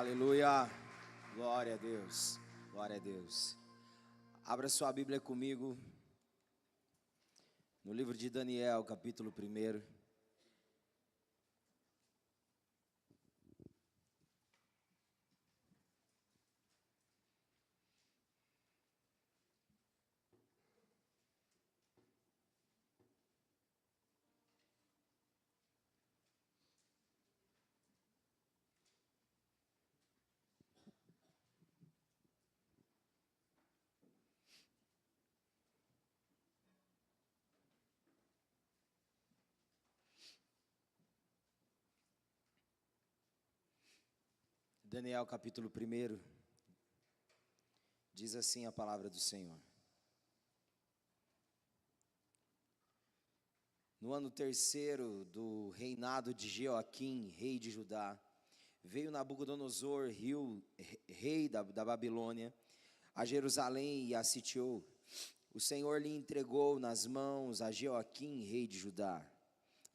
Aleluia, glória a Deus, glória a Deus. Abra sua Bíblia comigo, no livro de Daniel, capítulo 1. Daniel, capítulo 1, diz assim a palavra do Senhor. No ano 3º do reinado de Jeoaquim, rei de Judá, veio Nabucodonosor, rei da Babilônia, a Jerusalém e a sitiou. O Senhor lhe entregou nas mãos a Jeoaquim, rei de Judá,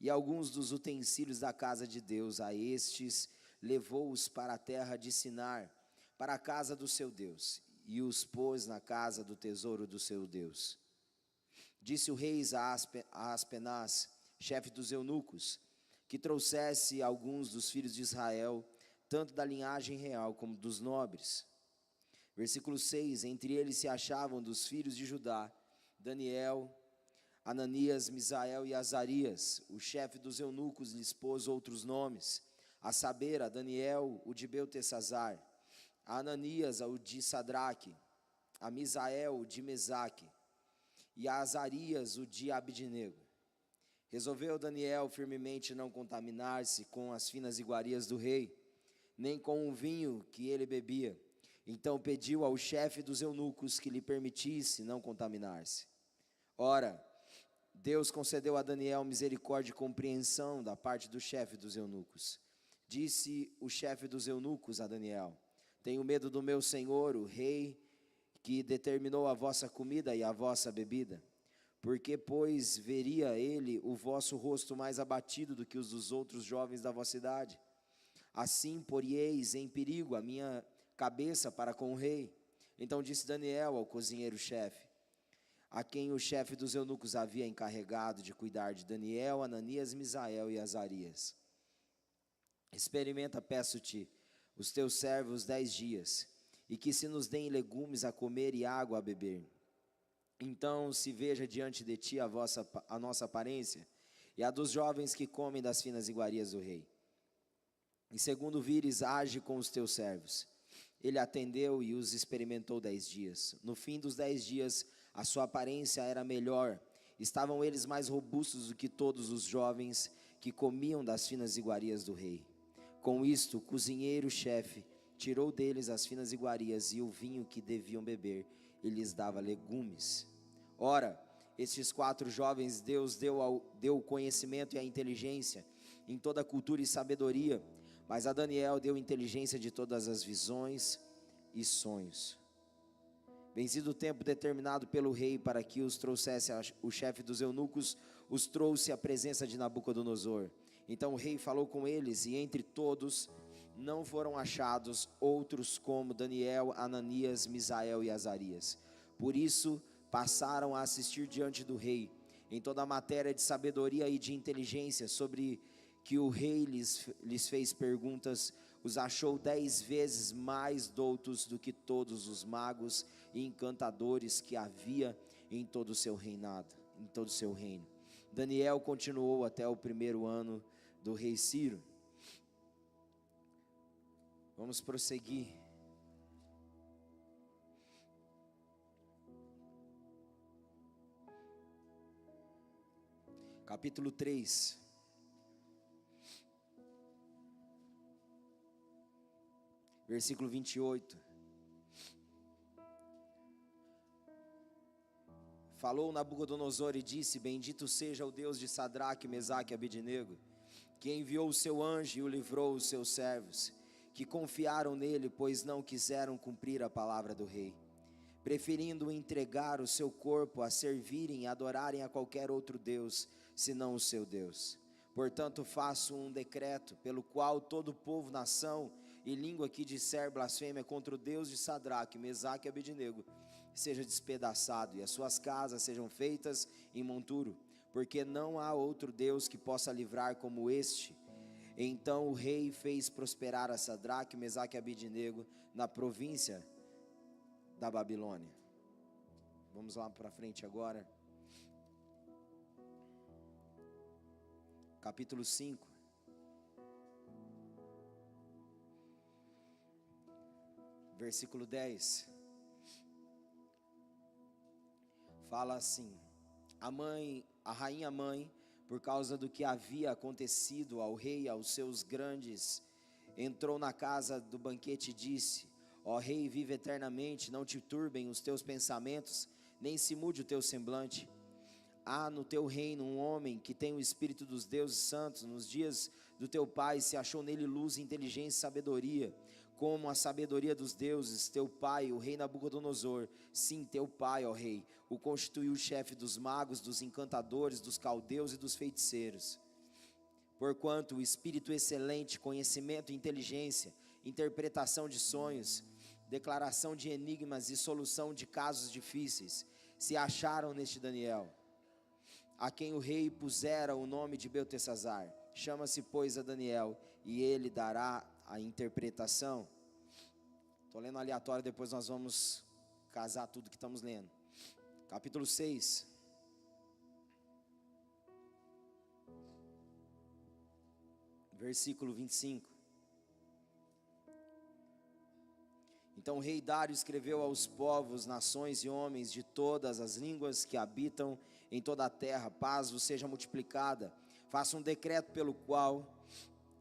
e alguns dos utensílios da casa de Deus. A estes levou-os para a terra de Sinar, para a casa do seu Deus, e os pôs na casa do tesouro do seu Deus. Disse o rei a Aspenaz, chefe dos eunucos, que trouxesse alguns dos filhos de Israel, tanto da linhagem real como dos nobres. Versículo 6, entre eles se achavam dos filhos de Judá, Daniel, Ananias, Misael e Azarias. O chefe dos eunucos lhes pôs outros nomes, a saber, a Daniel, o de Beltesazar, a Ananias, o de Sadraque, a Misael, o de Mesaque, e a Azarias, o de Abidnego. Resolveu Daniel firmemente não contaminar-se com as finas iguarias do rei, nem com o vinho que ele bebia. Então pediu ao chefe dos eunucos que lhe permitisse não contaminar-se. Ora, Deus concedeu a Daniel misericórdia e compreensão da parte do chefe dos eunucos. Disse o chefe dos eunucos a Daniel: tenho medo do meu senhor, o rei, que determinou a vossa comida e a vossa bebida. Porque, pois, veria ele o vosso rosto mais abatido do que os dos outros jovens da vossa idade? Assim porieis em perigo a minha cabeça para com o rei. Então disse Daniel ao cozinheiro-chefe, a quem o chefe dos eunucos havia encarregado de cuidar de Daniel, Ananias, Misael e Azarias: experimenta, peço-te, os teus servos 10 dias, e que se nos deem legumes a comer e água a beber. Então se veja diante de ti a nossa aparência, e a dos jovens que comem das finas iguarias do rei. E segundo vires, age com os teus servos. Ele atendeu e os experimentou 10 dias. No fim dos 10 dias, a sua aparência era melhor. Estavam eles mais robustos do que todos os jovens que comiam das finas iguarias do rei. Com isto, o cozinheiro-chefe tirou deles as finas iguarias e o vinho que deviam beber, e lhes dava legumes. Ora, estes 4 jovens Deus deu o conhecimento e a inteligência em toda a cultura e sabedoria, mas a Daniel deu inteligência de todas as visões e sonhos. Vencido o tempo determinado pelo rei para que os trouxesse o chefe dos eunucos, os trouxe à presença de Nabucodonosor. Então o rei falou com eles, e entre todos não foram achados outros como Daniel, Ananias, Misael e Azarias. Por isso passaram a assistir diante do rei, em toda a matéria de sabedoria e de inteligência, sobre que o rei lhes fez perguntas. Os achou 10 vezes mais doutos do que todos os magos e encantadores que havia em todo o seu reinado, em todo o seu reino. Daniel continuou até o 1º ano do rei Ciro. Vamos prosseguir. Capítulo 3. Versículo 28. Falou Nabucodonosor e disse: bendito seja o Deus de Sadraque, Mesaque e Abidnego, que enviou o seu anjo e o livrou os seus servos, que confiaram nele, pois não quiseram cumprir a palavra do rei, preferindo entregar o seu corpo a servirem e adorarem a qualquer outro Deus, senão o seu Deus. Portanto faço um decreto, pelo qual todo povo, nação e língua que disser blasfêmia contra o Deus de Sadraque, Mesaque e Abednego, seja despedaçado, e as suas casas sejam feitas em monturo, porque não há outro Deus que possa livrar como este. Então o rei fez prosperar a Sadraque, Mesaque e Abednego na província da Babilônia. Vamos lá para frente agora. Capítulo 5. Versículo 10. Fala assim: a rainha mãe, por causa do que havia acontecido ao rei e aos seus grandes, entrou na casa do banquete e disse: ó rei, vive eternamente, não te turbem os teus pensamentos, nem se mude o teu semblante. Há no teu reino um homem que tem o espírito dos deuses santos. Nos dias do teu pai se achou nele luz, inteligência e sabedoria, como a sabedoria dos deuses. Teu pai, o rei Nabucodonosor, sim, teu pai, ó rei, o constituiu chefe dos magos, dos encantadores, dos caldeus e dos feiticeiros. Porquanto o espírito excelente, conhecimento e inteligência, interpretação de sonhos, declaração de enigmas e solução de casos difíceis se acharam neste Daniel, a quem o rei pusera o nome de Beltesazar. Chama-se, pois, a Daniel, e ele dará a interpretação. Estou lendo aleatório, depois nós vamos casar tudo que estamos lendo. Capítulo 6. Versículo 25. Então o rei Dário escreveu aos povos, nações e homens de todas as línguas que habitam em toda a terra: paz vos seja multiplicada. Faça um decreto pelo qual,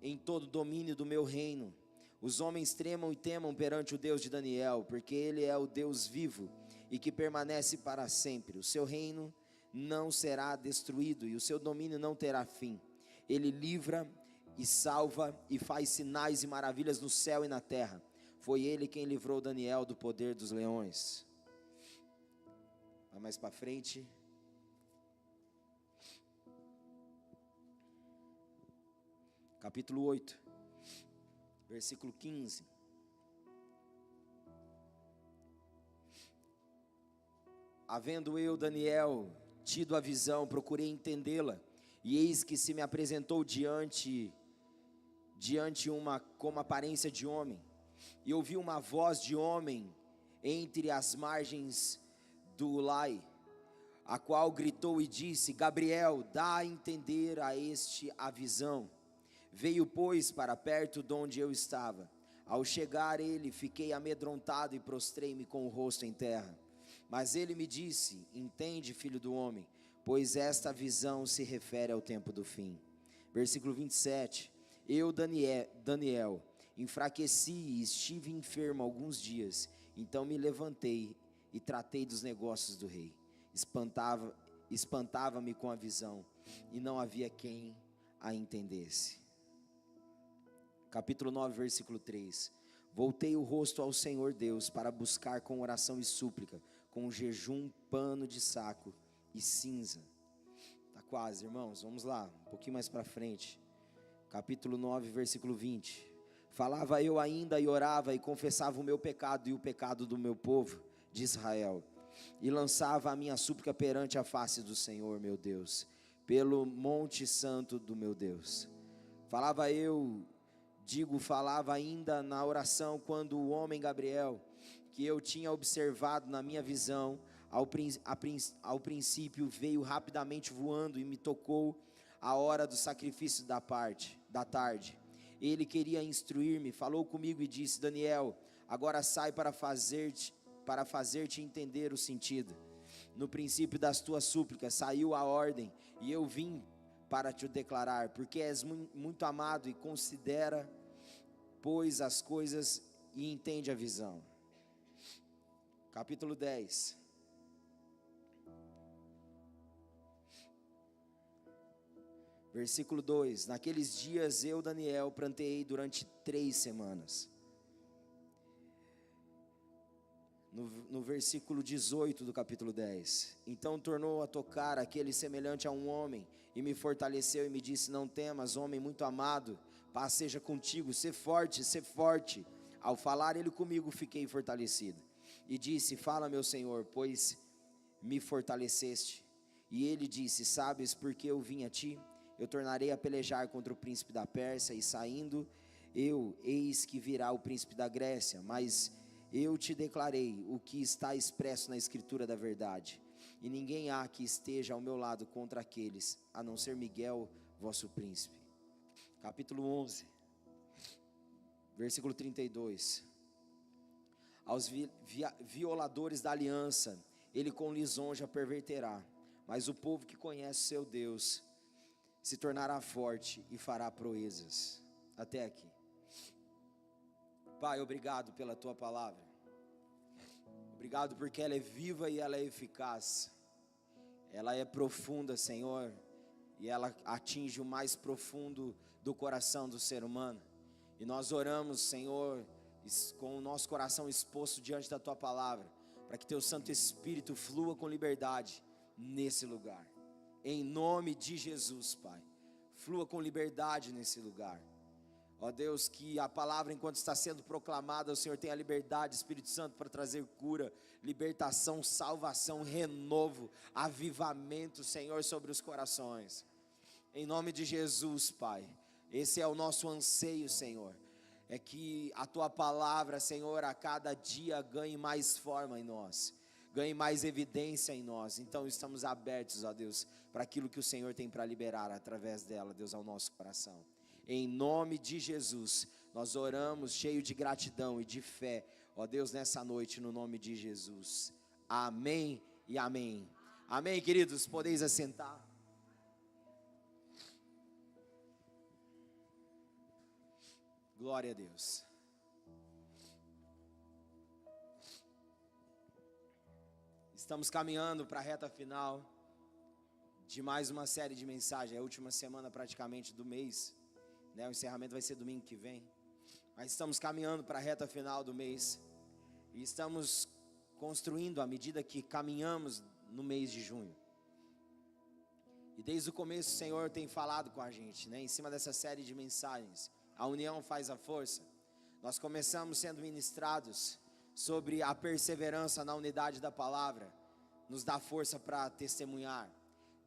em todo o domínio do meu reino, os homens tremam e temam perante o Deus de Daniel, porque ele é o Deus vivo e que permanece para sempre. O seu reino não será destruído e o seu domínio não terá fim. Ele livra e salva e faz sinais e maravilhas no céu e na terra. Foi ele quem livrou Daniel do poder dos leões. Vai mais para frente. Capítulo 8, versículo 15. Havendo eu, Daniel, tido a visão, procurei entendê-la, e eis que se me apresentou diante uma como aparência de homem, e ouvi uma voz de homem entre as margens do Ulai, a qual gritou e disse: Gabriel, dá a entender a este a visão. Veio, pois, para perto de onde eu estava. Ao chegar ele, fiquei amedrontado e prostrei-me com o rosto em terra. Mas ele me disse: entende, filho do homem, pois esta visão se refere ao tempo do fim. Versículo 27. Eu, Daniel, enfraqueci e estive enfermo alguns dias. Então me levantei e tratei dos negócios do rei. Espantava-me com a visão, e não havia quem a entendesse. Capítulo 9, versículo 3. Voltei o rosto ao Senhor Deus para buscar com oração e súplica, com jejum, pano de saco e cinza. Está quase, irmãos, vamos lá, um pouquinho mais para frente. Capítulo 9, versículo 20. Falava eu ainda e orava e confessava o meu pecado e o pecado do meu povo de Israel, e lançava a minha súplica perante a face do Senhor meu Deus, pelo monte santo do meu Deus. Falava ainda na oração, quando o homem Gabriel, que eu tinha observado na minha visão, ao princípio veio rapidamente voando e me tocou a hora do sacrifício da tarde. Ele queria instruir-me, falou comigo e disse: Daniel, agora sai para fazer-te entender o sentido. No princípio das tuas súplicas saiu a ordem, e eu vim para te declarar, porque és muito amado, e considera, pois, as coisas e entende a visão. Capítulo 10. Versículo 2. Naqueles dias eu, Daniel, pranteei durante 3 semanas. No versículo 18 do capítulo 10. Então tornou a tocar aquele semelhante a um homem, e me fortaleceu e me disse: não temas, homem muito amado, Paz seja contigo, ser forte, ser forte. Ao falar ele comigo, fiquei fortalecido. E disse, fala meu Senhor, pois me fortaleceste. E ele disse, sabes por que eu vim a ti? Eu tornarei a pelejar contra o príncipe da Pérsia, e saindo eis que virá o príncipe da Grécia, mas eu te declarei o que está expresso na escritura da verdade, e ninguém há que esteja ao meu lado contra aqueles, a não ser Miguel, vosso príncipe. Capítulo 11, versículo 32. Aos violadores da aliança, ele com lisonja perverterá, mas o povo que conhece seu Deus se tornará forte e fará proezas. Até aqui. Pai, obrigado pela tua palavra. Obrigado porque ela é viva e ela é eficaz. Ela é profunda, Senhor, e ela atinge o mais profundo do coração do ser humano. E nós oramos, Senhor, com o nosso coração exposto diante da tua palavra, para que teu Santo Espírito flua com liberdade nesse lugar. Em nome de Jesus, Pai, flua com liberdade nesse lugar. Ó Deus, que a palavra enquanto está sendo proclamada, o Senhor tenha liberdade, Espírito Santo, para trazer cura, libertação, salvação, renovo, avivamento, Senhor, sobre os corações. Em nome de Jesus, Pai, esse é o nosso anseio, Senhor, é que a tua palavra, Senhor, a cada dia ganhe mais forma em nós, ganhe mais evidência em nós. Então estamos abertos, ó Deus, para aquilo que o Senhor tem para liberar através dela, Deus, ao nosso coração. Em nome de Jesus, nós oramos cheio de gratidão e de fé, ó Deus, nessa noite, no nome de Jesus. Amém e amém. Amém, queridos, podeis assentar. Glória a Deus. Estamos caminhando para a reta final de mais uma série de mensagens, é a última semana praticamente do mês, né? O encerramento vai ser domingo que vem, mas estamos caminhando para a reta final do mês, e estamos construindo à medida que caminhamos no mês de junho. E desde o começo o Senhor tem falado com a gente, né? Em cima dessa série de mensagens, a união faz a força. Nós começamos sendo ministrados sobre a perseverança na unidade da palavra, nos dá força para testemunhar.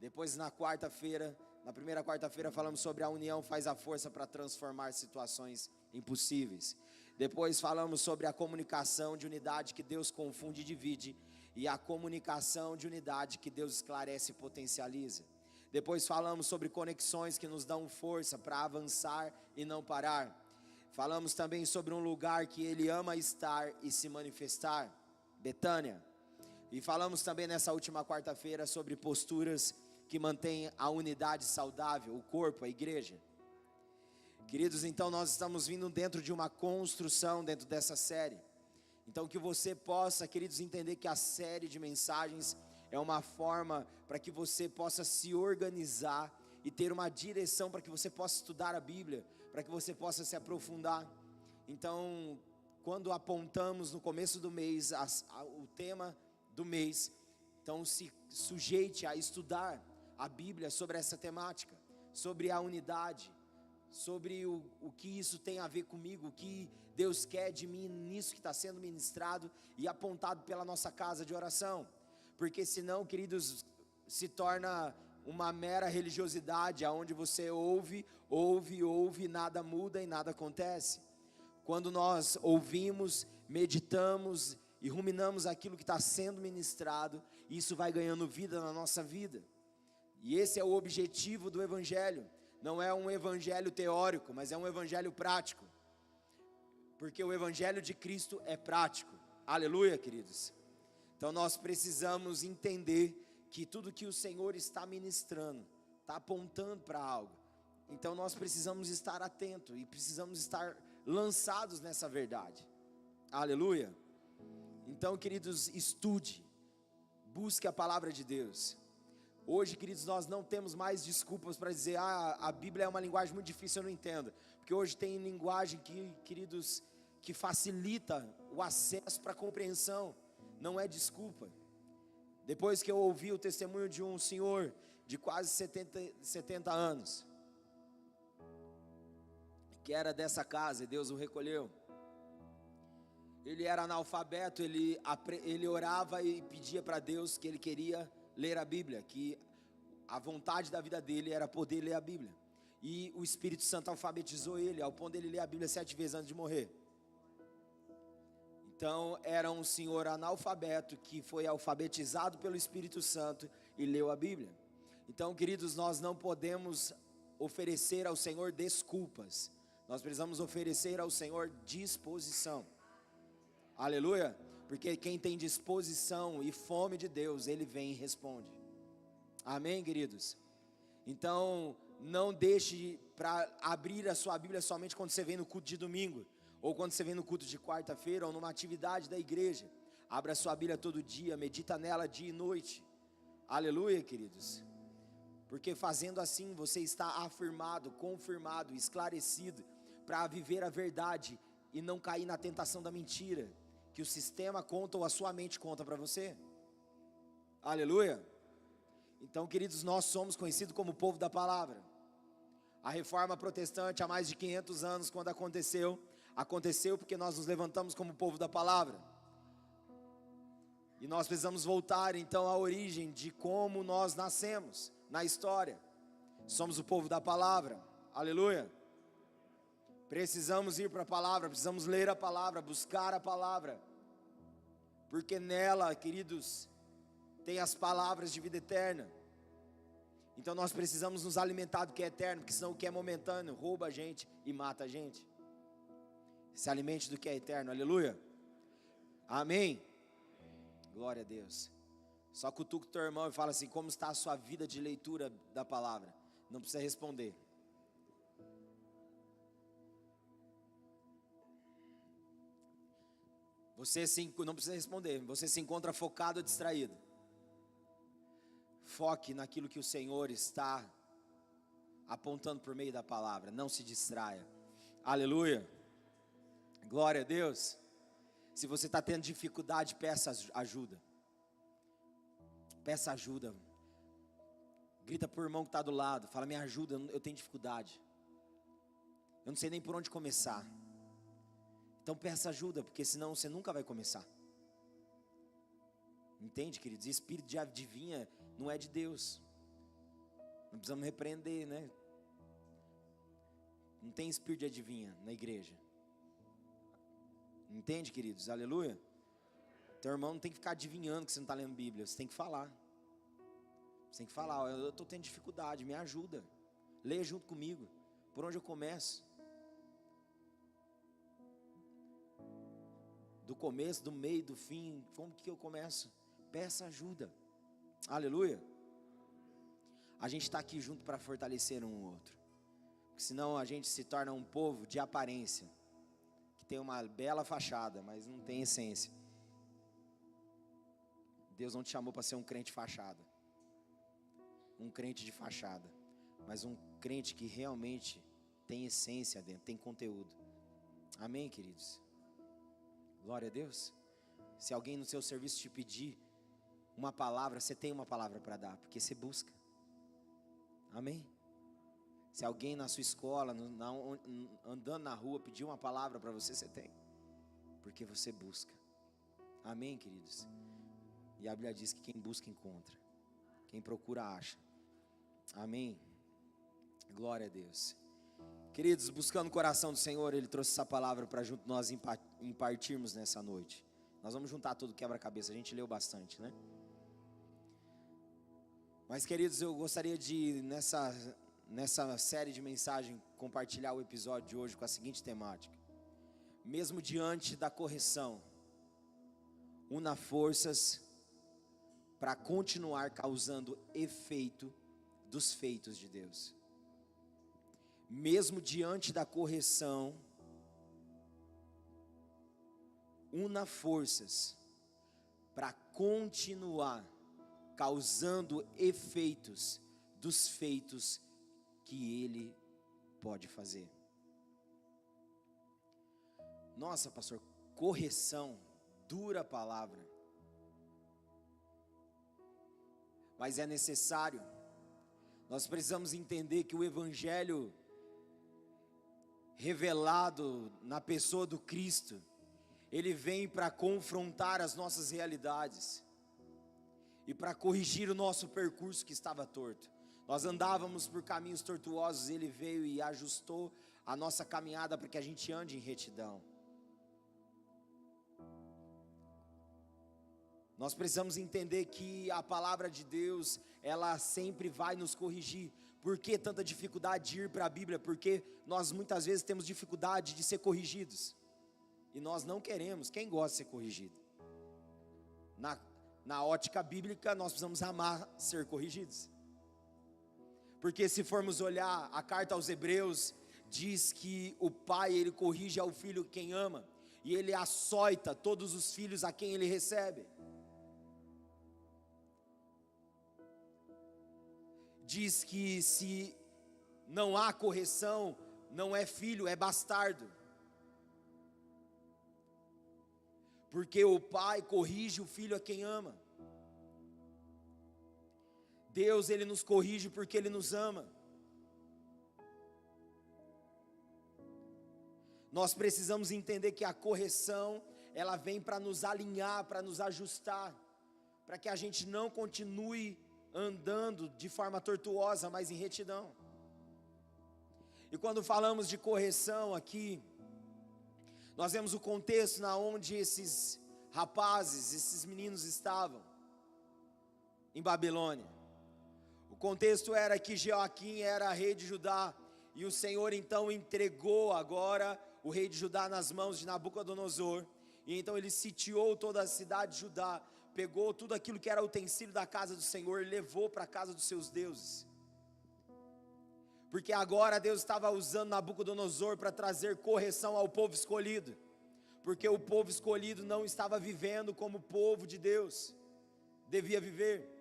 Depois na primeira quarta-feira falamos sobre a união faz a força para transformar situações impossíveis. Depois falamos sobre a comunicação de unidade que Deus confunde e divide, e a comunicação de unidade que Deus esclarece e potencializa. Depois falamos sobre conexões que nos dão força para avançar e não parar. Falamos também sobre um lugar que Ele ama estar e se manifestar, Betânia. E falamos também nessa última quarta-feira sobre posturas que mantêm a unidade saudável, o corpo, a igreja. Queridos, então nós estamos vindo dentro de uma construção dentro dessa série. Então que você possa, queridos, entender que a série de mensagens é uma forma para que você possa se organizar e ter uma direção para que você possa estudar a Bíblia, para que você possa se aprofundar. Então, quando apontamos no começo do mês o tema do mês, então se sujeite a estudar a Bíblia sobre essa temática, sobre a unidade, sobre o que isso tem a ver comigo, o que Deus quer de mim nisso que está sendo ministrado e apontado pela nossa casa de oração. Porque senão, queridos, se torna uma mera religiosidade, onde você ouve, nada muda e nada acontece. Quando nós ouvimos, meditamos e ruminamos aquilo que está sendo ministrado, isso vai ganhando vida na nossa vida. E esse é o objetivo do Evangelho. Não é um evangelho teórico, mas é um evangelho prático. Porque o Evangelho de Cristo é prático. Aleluia, queridos. Então nós precisamos entender que tudo que o Senhor está ministrando, está apontando para algo. Então nós precisamos estar atentos e precisamos estar lançados nessa verdade. Aleluia. Então, queridos, estude, busque a palavra de Deus. Hoje, queridos, nós não temos mais desculpas para dizer, a Bíblia é uma linguagem muito difícil, eu não entendo. Porque hoje tem linguagem que, queridos, que facilita o acesso para a compreensão. Não é desculpa. Depois que eu ouvi o testemunho de um senhor de quase 70 anos, que era dessa casa, e Deus o recolheu. Ele era analfabeto, ele orava e pedia para Deus que ele queria ler a Bíblia, que a vontade da vida dele era poder ler a Bíblia. E o Espírito Santo alfabetizou ele, ao ponto dele ler a Bíblia 7 vezes antes de morrer. Então, era um senhor analfabeto que foi alfabetizado pelo Espírito Santo e leu a Bíblia. Então, queridos, nós não podemos oferecer ao Senhor desculpas. Nós precisamos oferecer ao Senhor disposição. Aleluia. Porque quem tem disposição e fome de Deus, Ele vem e responde. Amém, queridos? Então, não deixe para abrir a sua Bíblia somente quando você vem no culto de domingo, ou quando você vem no culto de quarta-feira, ou numa atividade da igreja. Abra a sua Bíblia todo dia, medita nela dia e noite. Aleluia, queridos. Porque fazendo assim, você está afirmado, confirmado, esclarecido, para viver a verdade e não cair na tentação da mentira, que o sistema conta ou a sua mente conta para você. Aleluia. Então, queridos, nós somos conhecidos como o povo da palavra. A reforma protestante há mais de 500 anos, quando aconteceu porque nós nos levantamos como povo da palavra. E nós precisamos voltar então à origem de como nós nascemos na história. Somos o povo da palavra. Aleluia. Precisamos ir para a palavra, precisamos ler a palavra, buscar a palavra. Porque nela, queridos, tem as palavras de vida eterna. Então nós precisamos nos alimentar do que é eterno, porque senão o que é momentâneo rouba a gente e mata a gente. Se alimente do que é eterno, aleluia. Amém. Glória a Deus. Só cutuca o teu irmão e fala assim: como está a sua vida de leitura da palavra? Não precisa responder. Não precisa responder. Você se encontra focado ou distraído? Foque naquilo que o Senhor está apontando por meio da palavra. Não se distraia. Aleluia. Glória a Deus. Se você está tendo dificuldade, peça ajuda. Peça ajuda. Grita para o irmão que está do lado. Fala: me ajuda, eu tenho dificuldade. Eu não sei nem por onde começar. Então peça ajuda, porque senão você nunca vai começar. Entende, queridos? Espírito de adivinha não é de Deus. Não precisamos repreender, né? Não tem espírito de adivinha na igreja. Entende, queridos? Aleluia. Teu irmão não tem que ficar adivinhando que você não está lendo Bíblia. Você tem que falar. Você tem que falar: eu estou tendo dificuldade, me ajuda. Leia junto comigo. Por onde eu começo? Do começo, do meio, do fim. Como que eu começo? Peça ajuda. Aleluia. A gente está aqui junto para fortalecer um outro. Porque senão a gente se torna um povo de aparência, que tem uma bela fachada, mas não tem essência. Deus não te chamou para ser um crente fachada, um crente de fachada, mas um crente que realmente tem essência dentro, tem conteúdo. Amém, queridos? Glória a Deus. Se alguém no seu serviço te pedir uma palavra, você tem uma palavra para dar, porque você busca. Amém? Se alguém na sua escola, andando na rua, pedir uma palavra para você, você tem, porque você busca. Amém, queridos? E a Bíblia diz que quem busca encontra, quem procura acha. Amém? Glória a Deus. Queridos, buscando o coração do Senhor, Ele trouxe essa palavra para junto nós impartirmos nessa noite. Nós vamos juntar todo o quebra-cabeça, a gente leu bastante, né? Mas, queridos, eu gostaria de, nessa série de mensagem, compartilhar o episódio de hoje com a seguinte temática: mesmo diante da correção, una forças para continuar causando efeito dos feitos de Deus. Mesmo diante da correção, una forças para continuar causando efeitos dos feitos que Ele pode fazer. Nossa, pastor, correção, dura palavra. Mas é necessário. Nós precisamos entender que o Evangelho revelado na pessoa do Cristo, ele vem para confrontar as nossas realidades e para corrigir o nosso percurso que estava torto. Nós andávamos por caminhos tortuosos, ele veio e ajustou a nossa caminhada para que a gente ande em retidão. Nós precisamos entender que a palavra de Deus, ela sempre vai nos corrigir. Por que tanta dificuldade de ir para a Bíblia? Porque nós muitas vezes temos dificuldade de ser corrigidos. E nós não queremos. Quem gosta de ser corrigido? Na ótica bíblica, nós precisamos amar ser corrigidos. Porque se formos olhar a carta aos Hebreus, diz que o pai, ele corrige ao filho quem ama, e ele açoita todos os filhos a quem ele recebe. Diz que se não há correção, não é filho, é bastardo. Porque o pai corrige o filho a quem ama. Deus, ele nos corrige porque ele nos ama. Nós precisamos entender que a correção, ela vem para nos alinhar, para nos ajustar, para que a gente não continue andando de forma tortuosa, mas em retidão. E quando falamos de correção aqui, nós vemos o contexto na onde esses rapazes, esses meninos estavam, em Babilônia. O contexto era que Jeoaquim era rei de Judá, e o Senhor então entregou agora o rei de Judá nas mãos de Nabucodonosor, e então ele sitiou toda a cidade de Judá, pegou tudo aquilo que era utensílio da casa do Senhor, levou para a casa dos seus deuses, porque agora Deus estava usando Nabucodonosor para trazer correção ao povo escolhido, porque o povo escolhido não estava vivendo como o povo de Deus devia viver.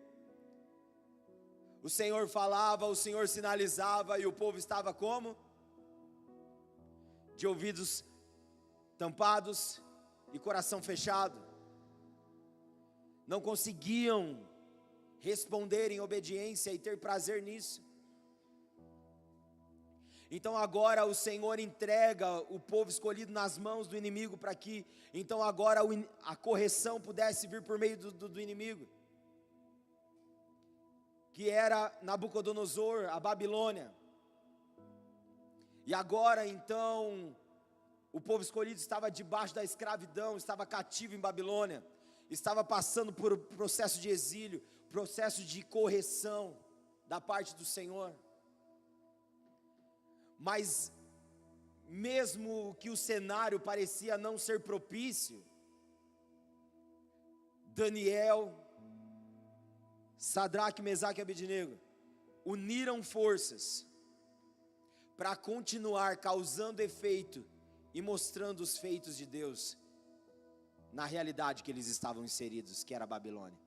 O Senhor falava, o Senhor sinalizava, e o povo estava como? De ouvidos tampados e coração fechado. Não conseguiam responder em obediência e ter prazer nisso. Então agora o Senhor entrega o povo escolhido nas mãos do inimigo, para que então agora a correção pudesse vir por meio do inimigo, que era Nabucodonosor, a Babilônia. E agora então o povo escolhido estava debaixo da escravidão, estava cativo em Babilônia, estava passando por um processo de exílio, processo de correção da parte do Senhor. Mas mesmo que o cenário parecia não ser propício, Daniel, Sadraque, Mesaque e Abednego uniram forças para continuar causando efeito e mostrando os feitos de Deus na realidade que eles estavam inseridos, que era a Babilônia.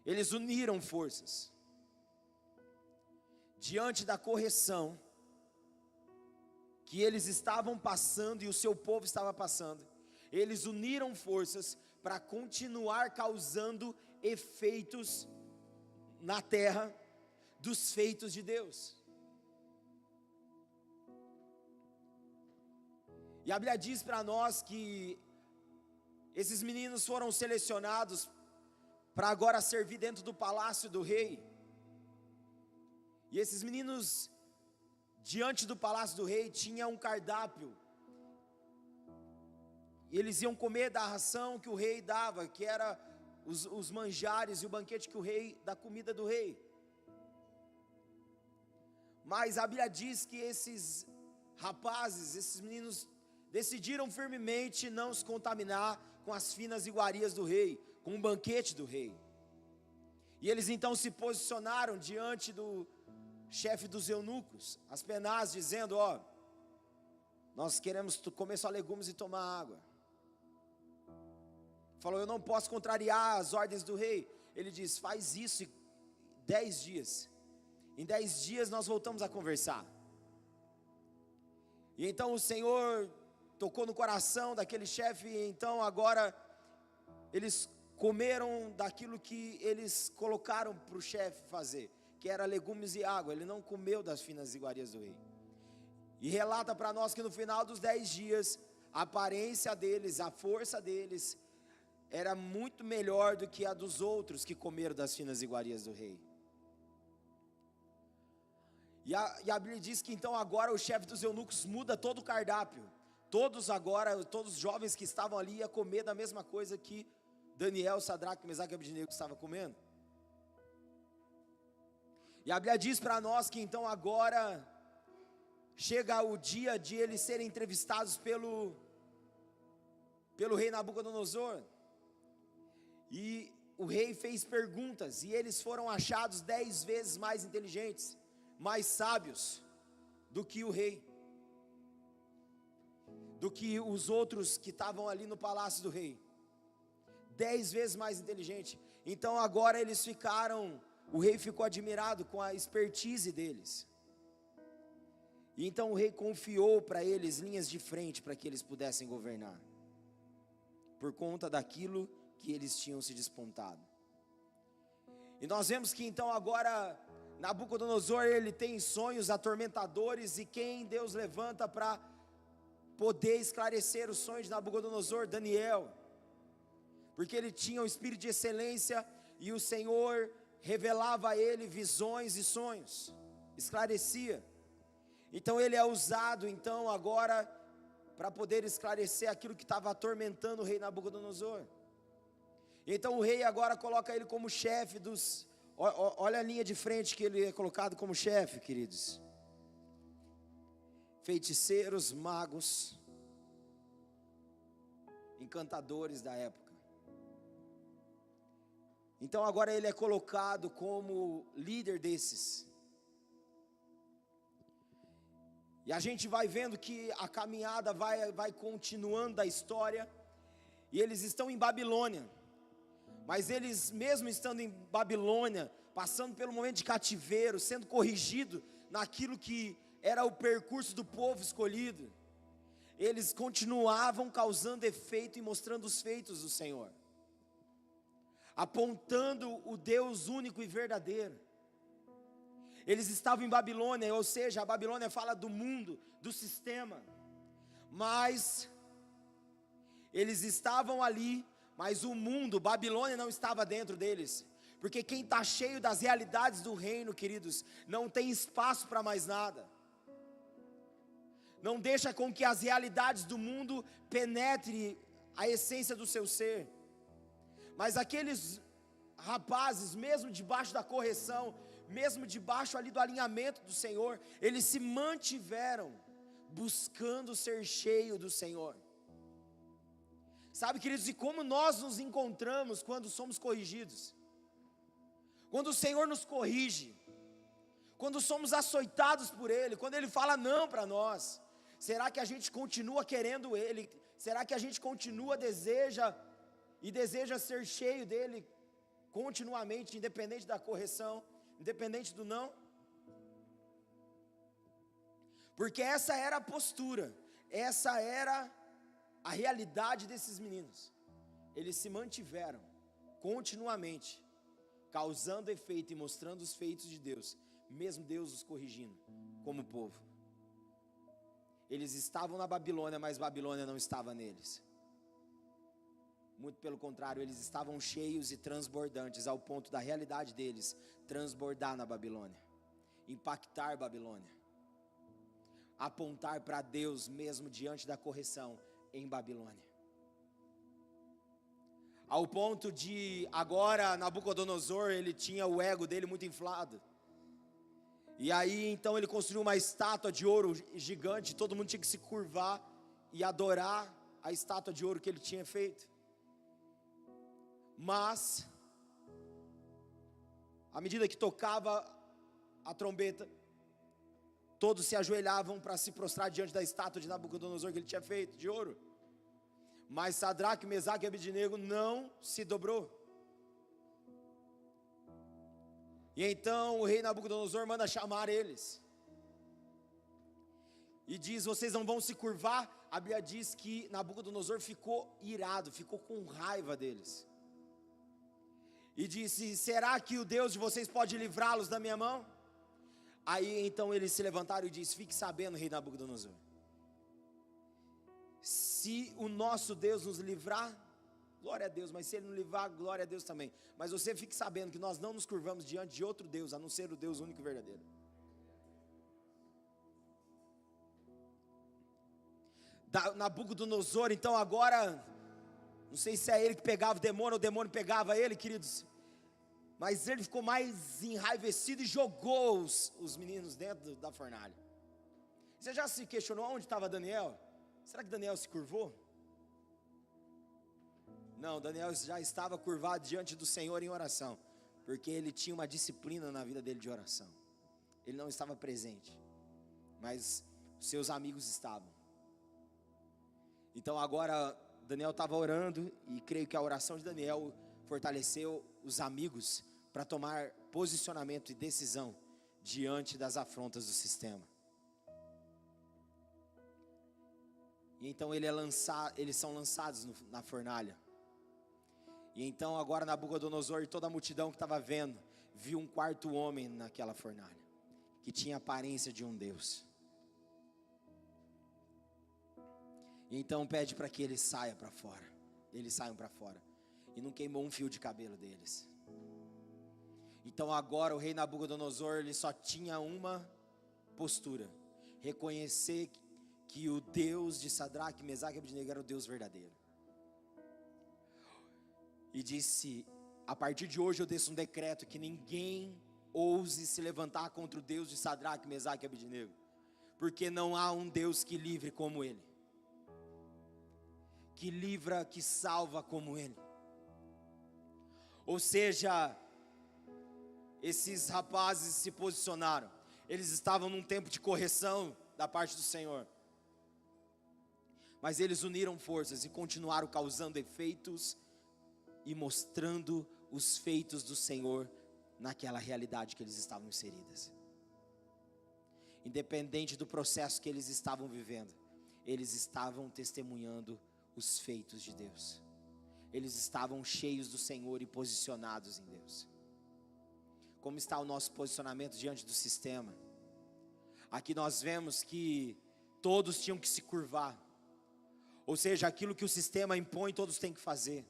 Eles uniram forças diante da correção que eles estavam passando e o seu povo estava passando. Eles uniram forças para continuar causando efeitos na terra dos feitos de Deus. E a Bíblia diz para nós que esses meninos foram selecionados para agora servir dentro do palácio do rei. E esses meninos, diante do palácio do rei, tinham um cardápio. E eles iam comer da ração que o rei dava, que era os manjares e o banquete que o rei, da comida do rei. Mas a Bíblia diz que esses rapazes, esses meninos, decidiram firmemente não se contaminar com as finas iguarias do rei, com o banquete do rei. E eles então se posicionaram diante do chefe dos eunucos, Aspenaz, dizendo: ó, nós queremos comer só legumes e tomar água. Falou: eu não posso contrariar as ordens do rei. Ele diz: faz isso em 10 dias. Em 10 dias nós voltamos a conversar. E então o Senhor tocou no coração daquele chefe, e então agora eles comeram daquilo que eles colocaram para o chefe fazer, que era legumes e água. Ele não comeu das finas iguarias do rei. E relata para nós que no final dos 10 dias, a aparência deles, a força deles, era muito melhor do que a dos outros que comeram das finas iguarias do rei. E a Bíblia diz que então agora o chefe dos eunucos muda todo o cardápio. Todos os jovens que estavam ali iam comer da mesma coisa que Daniel, Sadraque, Mesaque e Abednego estavam comendo. E a Bíblia diz para nós que então agora chega o dia de eles serem entrevistados pelo rei Nabucodonosor. E o rei fez perguntas, e eles foram achados 10 vezes mais inteligentes, mais sábios do que o rei, do que os outros que estavam ali no palácio do rei. 10 vezes mais inteligente. Então agora o rei ficou admirado com a expertise deles. E então o rei confiou para eles linhas de frente para que eles pudessem governar, por conta daquilo que eles tinham se despontado. E nós vemos que então agora Nabucodonosor, ele tem sonhos atormentadores, e quem Deus levanta para poder esclarecer os sonhos de Nabucodonosor? Daniel, porque ele tinha um espírito de excelência, e o Senhor revelava a ele visões e sonhos, esclarecia. Então ele é usado então agora para poder esclarecer aquilo que estava atormentando o rei Nabucodonosor. Então o rei agora coloca ele como chefe dos... Olha a linha de frente que ele é colocado como chefe, queridos: feiticeiros, magos, encantadores da época. Então agora ele é colocado como líder desses. E a gente vai vendo que a caminhada vai continuando da história, e eles estão em Babilônia. Mas eles, mesmo estando em Babilônia, passando pelo momento de cativeiro, sendo corrigido naquilo que era o percurso do povo escolhido, eles continuavam causando efeito e mostrando os feitos do Senhor, apontando o Deus único e verdadeiro. Eles estavam em Babilônia, ou seja, a Babilônia fala do mundo, do sistema, mas eles estavam ali, mas o mundo, Babilônia, não estava dentro deles, porque quem está cheio das realidades do reino, queridos, não tem espaço para mais nada. Não deixa com que as realidades do mundo penetre a essência do seu ser. Mas aqueles rapazes, mesmo debaixo da correção, mesmo debaixo ali do alinhamento do Senhor, eles se mantiveram buscando ser cheio do Senhor. Sabe, queridos, e como nós nos encontramos quando somos corrigidos? Quando o Senhor nos corrige, quando somos açoitados por Ele, quando Ele fala não para nós, será que a gente continua querendo Ele? Será que a gente continua deseja ser cheio dEle continuamente, independente da correção, independente do não? Porque essa era a postura, essa era a realidade desses meninos. Eles se mantiveram continuamente, causando efeito e mostrando os feitos de Deus, mesmo Deus os corrigindo, como povo. Eles estavam na Babilônia, mas Babilônia não estava neles. Muito pelo contrário, eles estavam cheios e transbordantes, ao ponto da realidade deles transbordar na Babilônia, impactar Babilônia, apontar para Deus mesmo diante da correção em Babilônia. Ao ponto de agora Nabucodonosor, ele tinha o ego dele muito inflado. E aí então ele construiu uma estátua de ouro gigante, todo mundo tinha que se curvar e adorar a estátua de ouro que ele tinha feito. Mas, à medida que tocava a trombeta, todos se ajoelhavam para se prostrar diante da estátua de Nabucodonosor que ele tinha feito, de ouro. Mas Sadraque, Mesaque e Abednego não se dobrou. E então o rei Nabucodonosor manda chamar eles. E diz: vocês não vão se curvar? A Bíblia diz que Nabucodonosor ficou irado, ficou com raiva deles. E disse: será que o Deus de vocês pode livrá-los da minha mão? Aí então eles se levantaram e disse: fique sabendo, rei Nabucodonosor, se o nosso Deus nos livrar, glória a Deus, mas se Ele nos livrar, glória a Deus também. Mas você fique sabendo que nós não nos curvamos diante de outro Deus, a não ser o Deus único e verdadeiro. Nabucodonosor, então agora, não sei se é ele que pegava o demônio pegava ele, queridos, mas ele ficou mais enraivecido e jogou os meninos dentro da fornalha. Você já se questionou onde estava Daniel? Será que Daniel se curvou? Não, Daniel já estava curvado diante do Senhor em oração, porque ele tinha uma disciplina na vida dele de oração. Ele não estava presente, mas seus amigos estavam. Então agora Daniel estava orando, e creio que a oração de Daniel fortaleceu os amigos para tomar posicionamento e decisão diante das afrontas do sistema. E então eles são lançados na fornalha. E então agora Nabucodonosor e toda a multidão que estava vendo, viu um quarto homem naquela fornalha, que tinha a aparência de um Deus. E então pede para que eles saiam para fora. Eles saiam para fora. E não queimou um fio de cabelo deles. Então agora o rei Nabucodonosor, ele só tinha uma postura: reconhecer que o Deus de Sadraque, Mesaque e Abednego era o Deus verdadeiro. E disse: a partir de hoje eu desço um decreto que ninguém ouse se levantar contra o Deus de Sadraque, Mesaque e Abednego, porque não há um Deus que livre como Ele, que livra, que salva como Ele. Ou seja, esses rapazes se posicionaram. Eles estavam num tempo de correção da parte do Senhor, mas eles uniram forças e continuaram causando efeitos e mostrando os feitos do Senhor naquela realidade que eles estavam inseridas. Independente do processo que eles estavam vivendo, eles estavam testemunhando os feitos de Deus. Eles estavam cheios do Senhor e posicionados em Deus. Como está o nosso posicionamento diante do sistema? Aqui nós vemos que todos tinham que se curvar. Ou seja, aquilo que o sistema impõe, todos têm que fazer.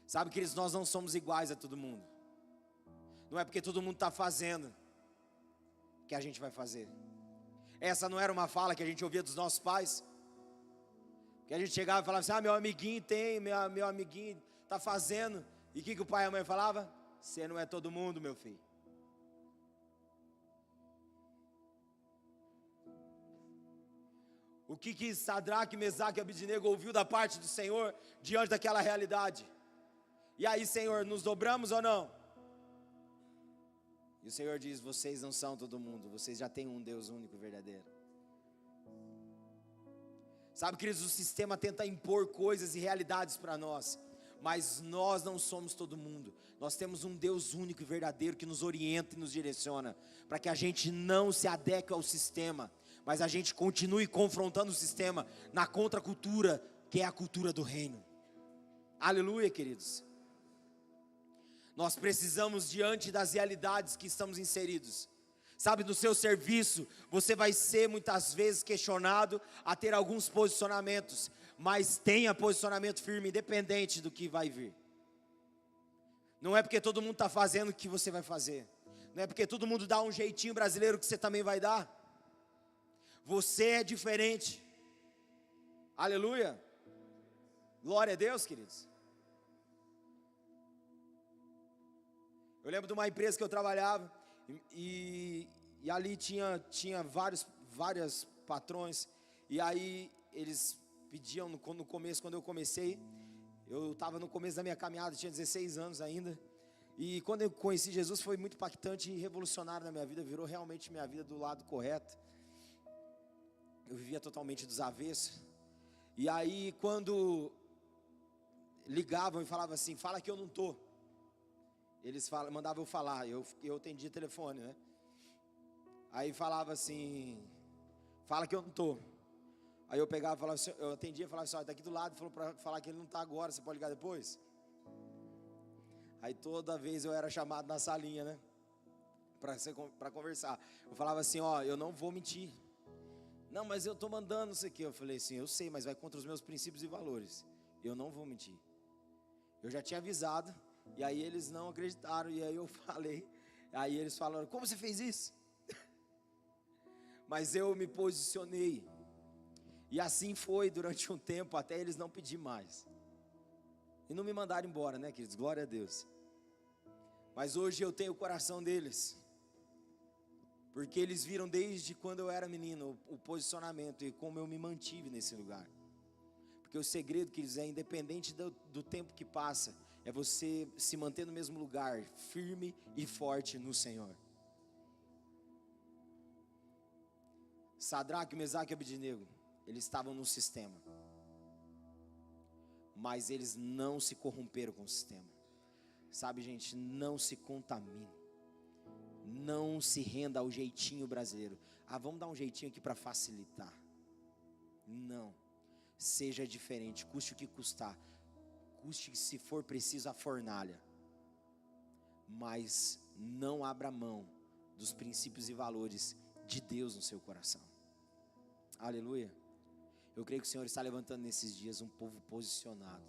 Sabe, queridos, nós não somos iguais a todo mundo. Não é porque todo mundo está fazendo que a gente vai fazer. Essa não era uma fala que a gente ouvia dos nossos pais? Que a gente chegava e falava assim: meu amiguinho tem, meu amiguinho está fazendo. E o que o pai e a mãe falavam? Você não é todo mundo, meu filho. O que Sadraque, Mesaque e Abednego ouviu da parte do Senhor diante daquela realidade? E aí, Senhor, nos dobramos ou não? E o Senhor diz: vocês não são todo mundo, vocês já têm um Deus único e verdadeiro. Sabe, queridos, o sistema tenta impor coisas e realidades para nós, mas nós não somos todo mundo. Nós temos um Deus único e verdadeiro que nos orienta e nos direciona, para que a gente não se adeque ao sistema, mas a gente continue confrontando o sistema na contracultura, que é a cultura do reino. Aleluia, queridos. Nós precisamos, diante das realidades que estamos inseridos, sabe, no seu serviço, você vai ser muitas vezes questionado a ter alguns posicionamentos, mas tenha posicionamento firme, independente do que vai vir. Não é porque todo mundo está fazendo que você vai fazer. Não é porque todo mundo dá um jeitinho brasileiro que você também vai dar. Você é diferente. Aleluia. Glória a Deus, queridos. Eu lembro de uma empresa que eu trabalhava, e ali tinha vários patrões, e aí eles pediam no começo, quando eu comecei, eu estava no começo da minha caminhada, tinha 16 anos ainda, e quando eu conheci Jesus foi muito impactante e revolucionário na minha vida, virou realmente minha vida do lado correto. Eu vivia totalmente dos avessos. E aí quando ligavam e falavam assim: fala que eu não estou. Eles mandavam eu falar, eu atendia telefone, né? Aí falava assim: fala que eu não estou. Aí eu pegava e falava assim, eu atendia e falava assim: está aqui do lado, falou para falar que ele não está agora, você pode ligar depois? Aí toda vez eu era chamado na salinha, né? para conversar. Eu falava assim, ó, eu não vou mentir. Não, mas eu estou mandando isso aqui. Eu falei assim, eu sei, mas vai contra os meus princípios e valores. Eu não vou mentir. Eu já tinha avisado, e aí eles não acreditaram, e aí eu falei. Aí eles falaram, como você fez isso? Mas eu me posicionei. E assim foi durante um tempo, até eles não pedir mais. E não me mandaram embora, né, queridos? Glória a Deus. Mas hoje eu tenho o coração deles. Porque eles viram desde quando eu era menino o posicionamento e como eu me mantive nesse lugar. Porque o segredo, queridos, é independente do tempo que passa, é você se manter no mesmo lugar, firme e forte no Senhor. Sadraque, Mesaque e Abednego, eles estavam no sistema. Mas eles não se corromperam com o sistema. Sabe, gente, não se contamine. Não se renda ao jeitinho brasileiro. Ah, vamos dar um jeitinho aqui para facilitar. Não. Seja diferente, custe o que custar. Custe, se for preciso, a fornalha. Mas não abra mão dos princípios e valores de Deus no seu coração. Aleluia. Eu creio que o Senhor está levantando nesses dias um povo posicionado.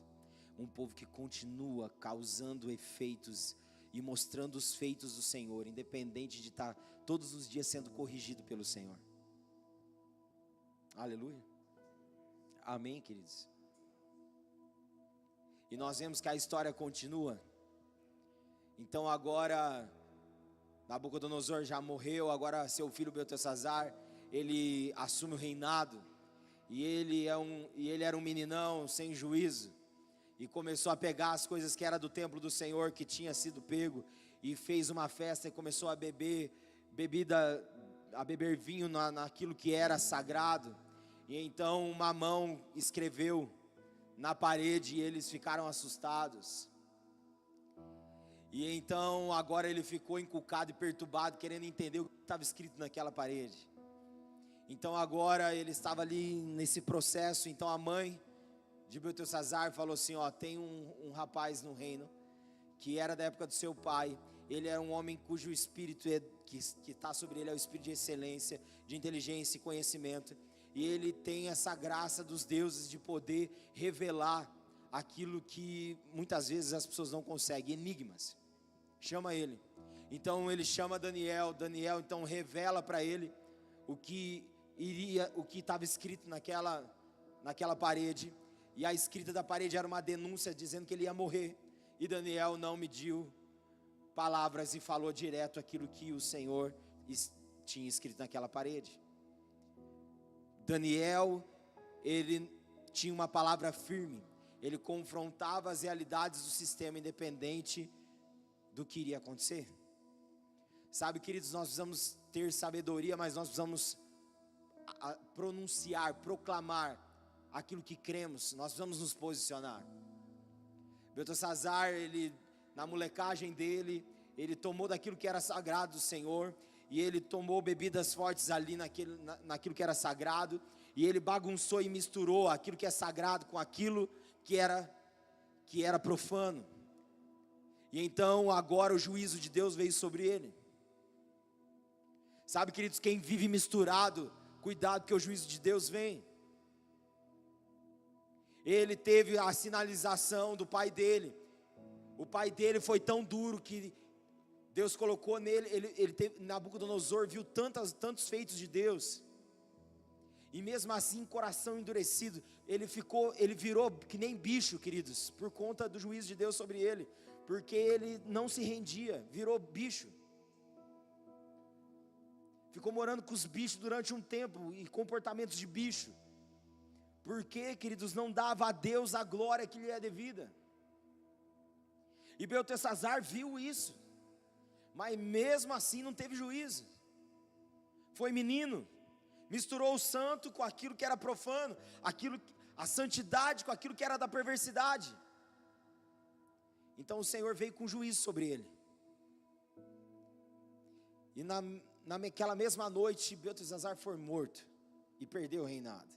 Um povo que continua causando efeitos e mostrando os feitos do Senhor, independente de estar todos os dias sendo corrigido pelo Senhor. Aleluia. Amém, queridos. E nós vemos que a história continua. Então agora Nabucodonosor já morreu, agora seu filho Beltesazar, ele assume o reinado. E ele era um meninão sem juízo. E começou a pegar as coisas que era do templo do Senhor, que tinha sido pego, e fez uma festa e começou a beber vinho naquilo que era sagrado. E então uma mão escreveu na parede e eles ficaram assustados. E então agora ele ficou encucado e perturbado, querendo entender o que estava escrito naquela parede. Então agora ele estava ali nesse processo. Então a mãe de Beltesazar falou assim, ó, tem um rapaz no reino, que era da época do seu pai. Ele era um homem cujo espírito que está sobre ele é o espírito de excelência, de inteligência e conhecimento. E ele tem essa graça dos deuses de poder revelar aquilo que muitas vezes as pessoas não conseguem, enigmas. Chama ele. Então ele chama Daniel então revela para ele o que estava escrito naquela parede. E a escrita da parede era uma denúncia dizendo que ele ia morrer. E Daniel não mediu palavras e falou direto aquilo que o Senhor tinha escrito naquela parede. Daniel, ele tinha uma palavra firme. Ele confrontava as realidades do sistema, independente do que iria acontecer. Sabe, queridos, nós precisamos ter sabedoria, mas nós precisamos pronunciar, proclamar aquilo que cremos. Nós precisamos nos posicionar. Beltesazar, ele, na molecagem dele, ele tomou daquilo que era sagrado do Senhor, e ele tomou bebidas fortes ali naquilo que era sagrado, e ele bagunçou e misturou aquilo que é sagrado com aquilo que era profano. E então agora o juízo de Deus veio sobre ele. Sabe, queridos, quem vive misturado, cuidado, que o juízo de Deus vem. Ele teve a sinalização do pai dele. O pai dele foi tão duro que Deus colocou nele. Nabucodonosor viu tantos feitos de Deus, e mesmo assim, coração endurecido, ele virou que nem bicho, queridos, por conta do juízo de Deus sobre ele, porque ele não se rendia, virou bicho. Ficou morando com os bichos durante um tempo, e comportamentos de bicho. Porque, queridos, não dava a Deus a glória que lhe é devida. E Beltesazar viu isso, mas mesmo assim não teve juízo. Foi menino, misturou o santo com aquilo que era profano, a santidade com aquilo que era da perversidade. Então o Senhor veio com juízo sobre ele. E naquela mesma noite, Beltesazar foi morto e perdeu o reinado.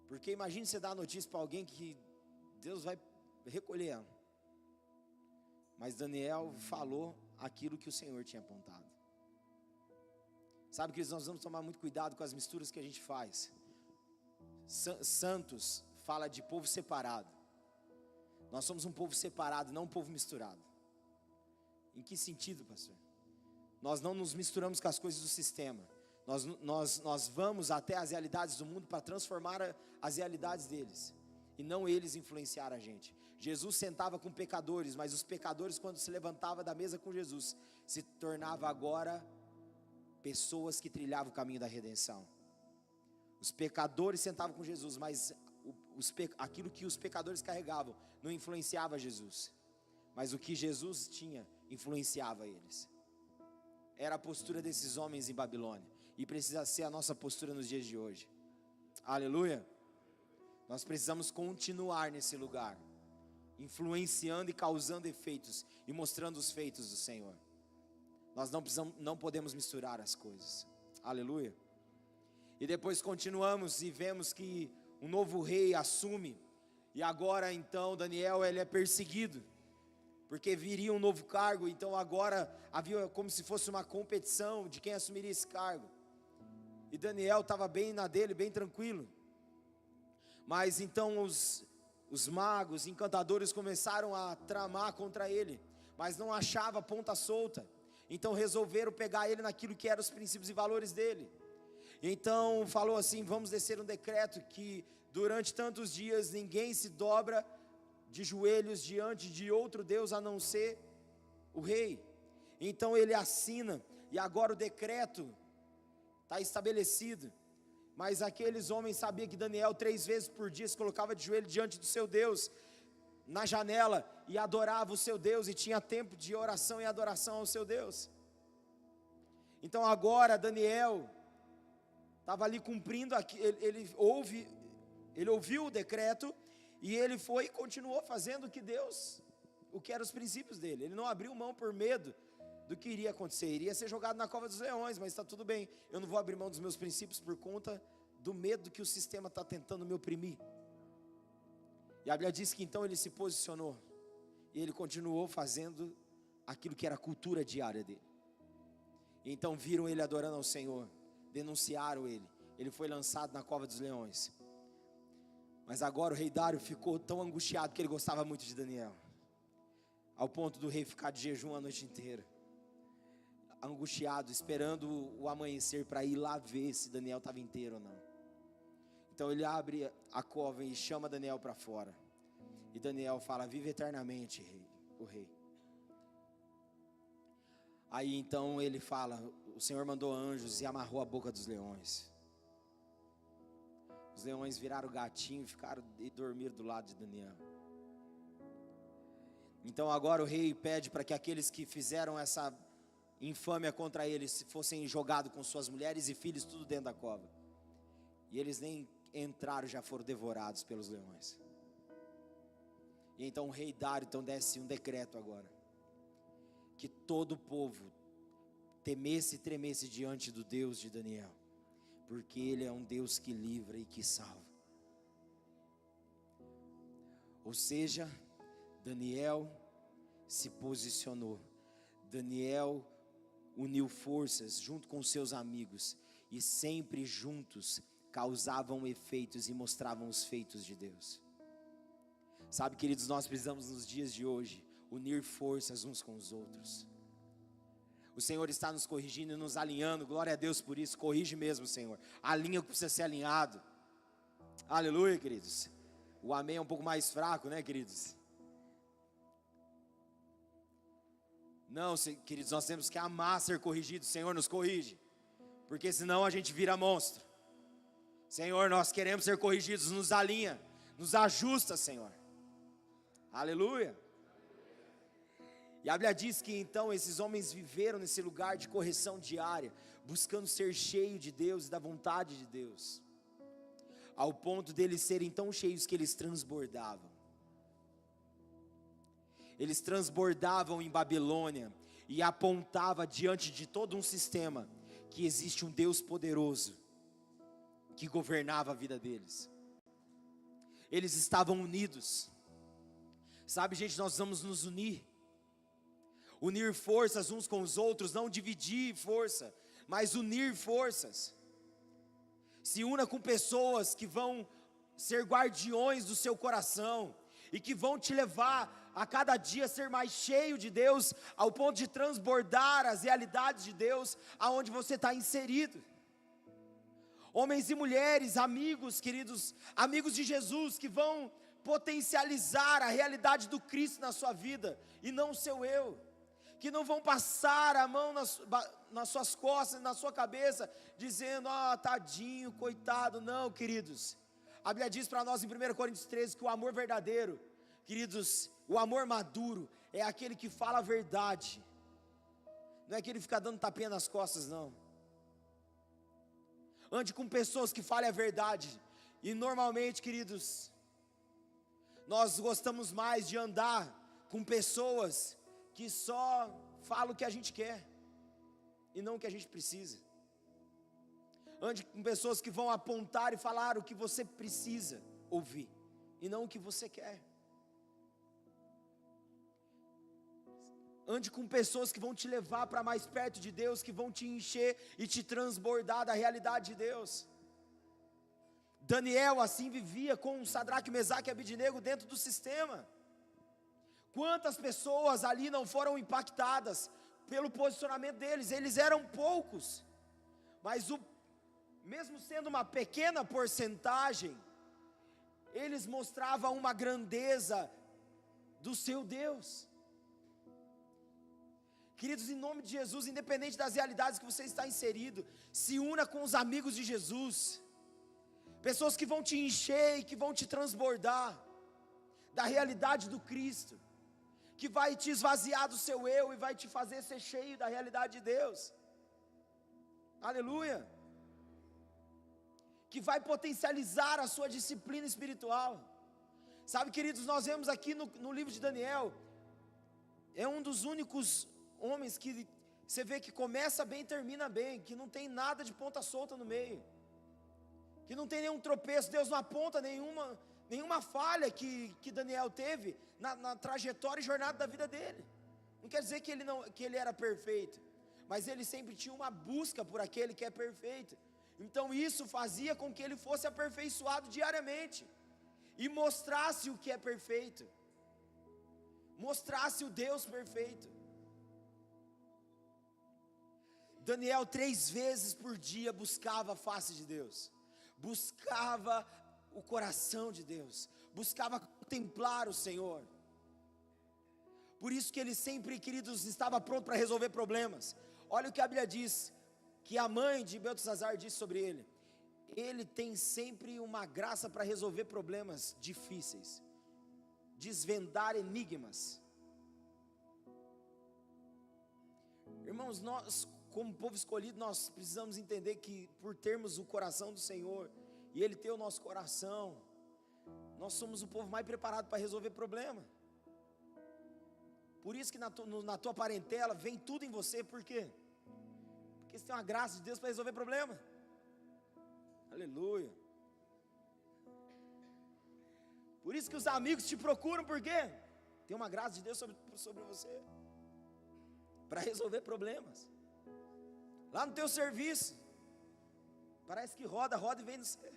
Porque imagine você dar a notícia para alguém que Deus vai recolher ela. Mas Daniel falou aquilo que o Senhor tinha apontado. Sabe que nós vamos tomar muito cuidado com as misturas que a gente faz. Santos fala de povo separado. Nós somos um povo separado, não um povo misturado. Em que sentido, pastor? Nós não nos misturamos com as coisas do sistema. Nós vamos até as realidades do mundo para transformar as realidades deles, e não eles influenciar a gente. Jesus sentava com pecadores, mas os pecadores, quando se levantavam da mesa com Jesus, se tornavam agora pessoas que trilhavam o caminho da redenção. Os pecadores sentavam com Jesus, mas aquilo que os pecadores carregavam não influenciava Jesus, mas o que Jesus tinha influenciava eles. Era a postura desses homens em Babilônia, e precisa ser a nossa postura nos dias de hoje. Aleluia. Nós precisamos continuar nesse lugar, influenciando e causando efeitos, e mostrando os feitos do Senhor. Nós não podemos misturar as coisas. Aleluia. E depois continuamos e vemos que um novo rei assume, e agora então Daniel, ele é perseguido, porque viria um novo cargo. Então agora havia como se fosse uma competição de quem assumiria esse cargo, e Daniel estava bem na dele, bem tranquilo. Mas então os magos, encantadores começaram a tramar contra ele, mas não achava ponta solta. Então resolveram pegar ele naquilo que eram os princípios e valores dele. Então falou assim: vamos descer um decreto que durante tantos dias ninguém se dobra de joelhos diante de outro Deus a não ser o rei. Então ele assina, e agora o decreto está estabelecido. Mas aqueles homens sabiam que Daniel 3 vezes por dia se colocava de joelho diante do seu Deus, na janela, e adorava o seu Deus, e tinha tempo de oração e adoração ao seu Deus. Então agora Daniel estava ali cumprindo, ele ouviu o decreto, e ele foi e continuou fazendo o que eram os princípios dele. Ele não abriu mão por medo do que iria acontecer. Iria ser jogado na cova dos leões, mas está tudo bem, eu não vou abrir mão dos meus princípios por conta do medo que o sistema está tentando me oprimir. E a Bíblia diz que então ele se posicionou, e ele continuou fazendo aquilo que era a cultura diária dele. E então viram ele adorando ao Senhor, denunciaram ele foi lançado na cova dos leões. Mas agora o rei Dário ficou tão angustiado, que ele gostava muito de Daniel, ao ponto do rei ficar de jejum a noite inteira, angustiado, esperando o amanhecer para ir lá ver se Daniel estava inteiro ou não. Então ele abre a cova e chama Daniel para fora, e Daniel fala: vive eternamente, o rei. Aí então ele fala: o Senhor mandou anjos e amarrou a boca dos leões. Os leões viraram gatinho, ficaram e dormiram do lado de Daniel. Então agora o rei pede para que aqueles que fizeram essa infâmia contra ele fossem jogados com suas mulheres e filhos tudo dentro da cova. E eles nem entraram, já foram devorados pelos leões. E então o rei Dário então desce um decreto agora, que todo o povo temesse e tremesse diante do Deus de Daniel, porque ele é um Deus que livra e que salva. Ou seja, Daniel se posicionou, Daniel uniu forças junto com seus amigos, e sempre juntos causavam efeitos e mostravam os feitos de Deus. Sabe, queridos, nós precisamos nos dias de hoje unir forças uns com os outros. O Senhor está nos corrigindo e nos alinhando, glória a Deus por isso. Corrige mesmo, Senhor, alinha o que precisa ser alinhado. Aleluia, queridos. O amém é um pouco mais fraco, né, queridos? Não, queridos, nós temos que amar ser corrigidos. Senhor, nos corrige, porque senão a gente vira monstro. Senhor, nós queremos ser corrigidos, nos alinha, nos ajusta, Senhor. Aleluia. E a Bíblia diz que então esses homens viveram nesse lugar de correção diária, buscando ser cheio de Deus e da vontade de Deus, ao ponto deles serem tão cheios que eles transbordavam. Eles transbordavam em Babilônia, e apontava diante de todo um sistema que existe um Deus poderoso que governava a vida deles. Eles estavam unidos. Sabe, gente, nós vamos nos unir. Unir forças uns com os outros, não dividir força, mas unir forças. Se una com pessoas que vão ser guardiões do seu coração, e que vão te levar a cada dia ser mais cheio de Deus, ao ponto de transbordar as realidades de Deus, aonde você está inserido. Homens e mulheres, amigos, queridos, amigos de Jesus, que vão potencializar a realidade do Cristo na sua vida, e não o seu eu, que não vão passar a mão nas suas costas, na sua cabeça, dizendo, tadinho, coitado. Não, queridos, a Bíblia diz para nós em 1 Coríntios 13, que o amor verdadeiro, queridos, o amor maduro, é aquele que fala a verdade, não é aquele que fica dando tapinha nas costas, não. Ande com pessoas que falem a verdade, e normalmente, queridos, nós gostamos mais de andar com pessoas que só falam o que a gente quer, e não o que a gente precisa. Ande com pessoas que vão apontar e falar o que você precisa ouvir, e não o que você quer. Ande com pessoas que vão te levar para mais perto de Deus, que vão te encher e te transbordar da realidade de Deus. Daniel assim vivia com Sadraque, Mesaque e Abidnego dentro do sistema. Quantas pessoas ali não foram impactadas pelo posicionamento deles? Eles eram poucos, mas mesmo sendo uma pequena porcentagem, eles mostravam uma grandeza do seu Deus. Queridos, em nome de Jesus, independente das realidades que você está inserido, se una com os amigos de Jesus, pessoas que vão te encher e que vão te transbordar da realidade do Cristo, que vai te esvaziar do seu eu e vai te fazer ser cheio da realidade de Deus. Aleluia. Que vai potencializar a sua disciplina espiritual. Sabe, queridos, nós vemos aqui no livro de Daniel, é um dos únicos homens que você vê que começa bem e termina bem, que não tem nada de ponta solta no meio, que não tem nenhum tropeço. Deus não aponta nenhuma falha que Daniel teve na trajetória e jornada da vida dele. Não quer dizer que ele era perfeito, mas ele sempre tinha uma busca por aquele que é perfeito. Então isso fazia com que ele fosse aperfeiçoado diariamente, e mostrasse o que é perfeito, mostrasse o Deus perfeito. Daniel 3 vezes por dia buscava a face de Deus, buscava o coração de Deus, buscava contemplar o Senhor. Por isso que ele sempre, queridos, estava pronto para resolver problemas. Olha o que a Bíblia diz, que a mãe de Beltesazar disse sobre ele: ele tem sempre uma graça para resolver problemas difíceis, desvendar enigmas. Irmãos, nós como povo escolhido, nós precisamos entender que por termos o coração do Senhor, e Ele ter o nosso coração, nós somos o povo mais preparado para resolver problema. Por isso que na tua parentela vem tudo em você. Por quê? Porque você tem uma graça de Deus para resolver problema. Aleluia. Por isso que os amigos te procuram. Por quê? Tem uma graça de Deus sobre você, para resolver problemas. Lá no teu serviço, parece que roda e vem no céu.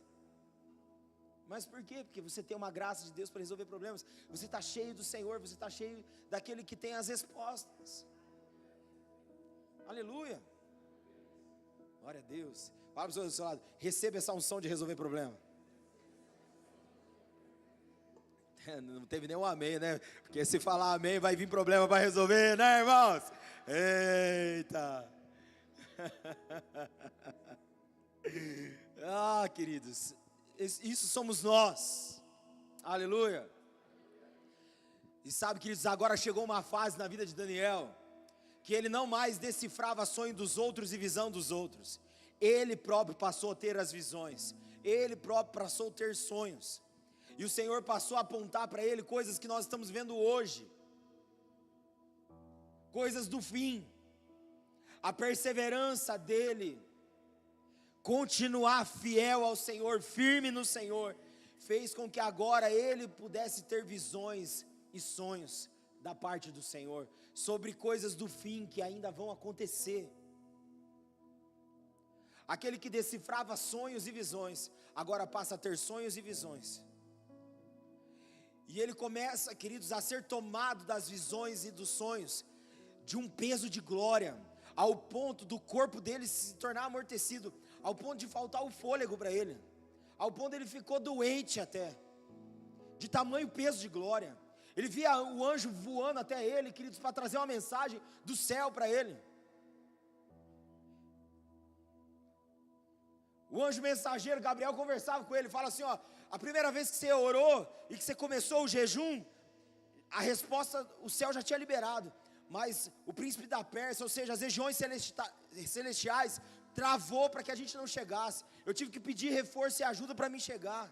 Mas por quê? Porque você tem uma graça de Deus para resolver problemas. Você está cheio do Senhor, você está cheio daquele que tem as respostas. Aleluia. Glória a Deus. Fala para o seu lado, receba essa unção de resolver problema. Não teve nenhum amém, né? Porque se falar amém, vai vir problema para resolver, né, irmãos? Eita. Queridos, isso somos nós. Aleluia. E sabe, queridos, agora chegou uma fase na vida de Daniel, que ele não mais decifrava sonho dos outros e visão dos outros. Ele próprio passou a ter as visões, ele próprio passou a ter sonhos, e o Senhor passou a apontar para ele coisas que nós estamos vendo hoje, coisas do fim. A perseverança dele, continuar fiel ao Senhor, firme no Senhor, fez com que agora ele pudesse ter visões e sonhos da parte do Senhor, sobre coisas do fim que ainda vão acontecer. Aquele que decifrava sonhos e visões, agora passa a ter sonhos e visões. E ele começa, queridos, a ser tomado das visões e dos sonhos, de um peso de glória, ao ponto do corpo dele se tornar amortecido, ao ponto de faltar o fôlego para ele, ao ponto ele ficou doente até, de tamanho peso de glória. Ele via o anjo voando até ele, queridos, para trazer uma mensagem do céu para ele. O anjo mensageiro Gabriel conversava com ele, fala assim, ó, a primeira vez que você orou e que você começou o jejum, a resposta o céu já tinha liberado, mas o príncipe da Pérsia, ou seja, as regiões celestiais, travou para que a gente não chegasse. Eu tive que pedir reforço e ajuda para mim chegar.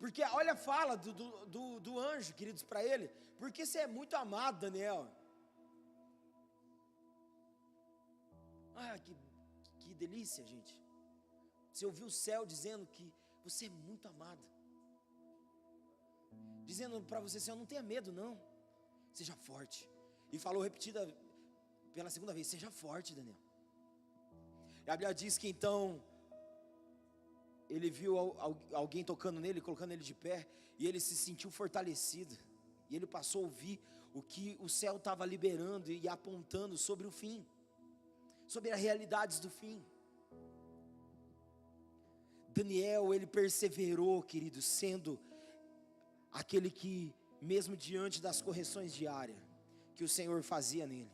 Porque olha a fala do anjo, queridos, para ele, porque você é muito amado, Daniel. Ah, que delícia, gente. Você ouviu o céu dizendo que você é muito amado, dizendo para você assim, não tenha medo não, seja forte. E falou repetida pela segunda vez, seja forte, Daniel. E a Bíblia diz que então ele viu alguém tocando nele, colocando ele de pé, e ele se sentiu fortalecido, e ele passou a ouvir o que o céu estava liberando e apontando sobre o fim, sobre as realidades do fim. Daniel, ele perseverou, querido, sendo aquele que, mesmo diante das correções diárias que o Senhor fazia nele,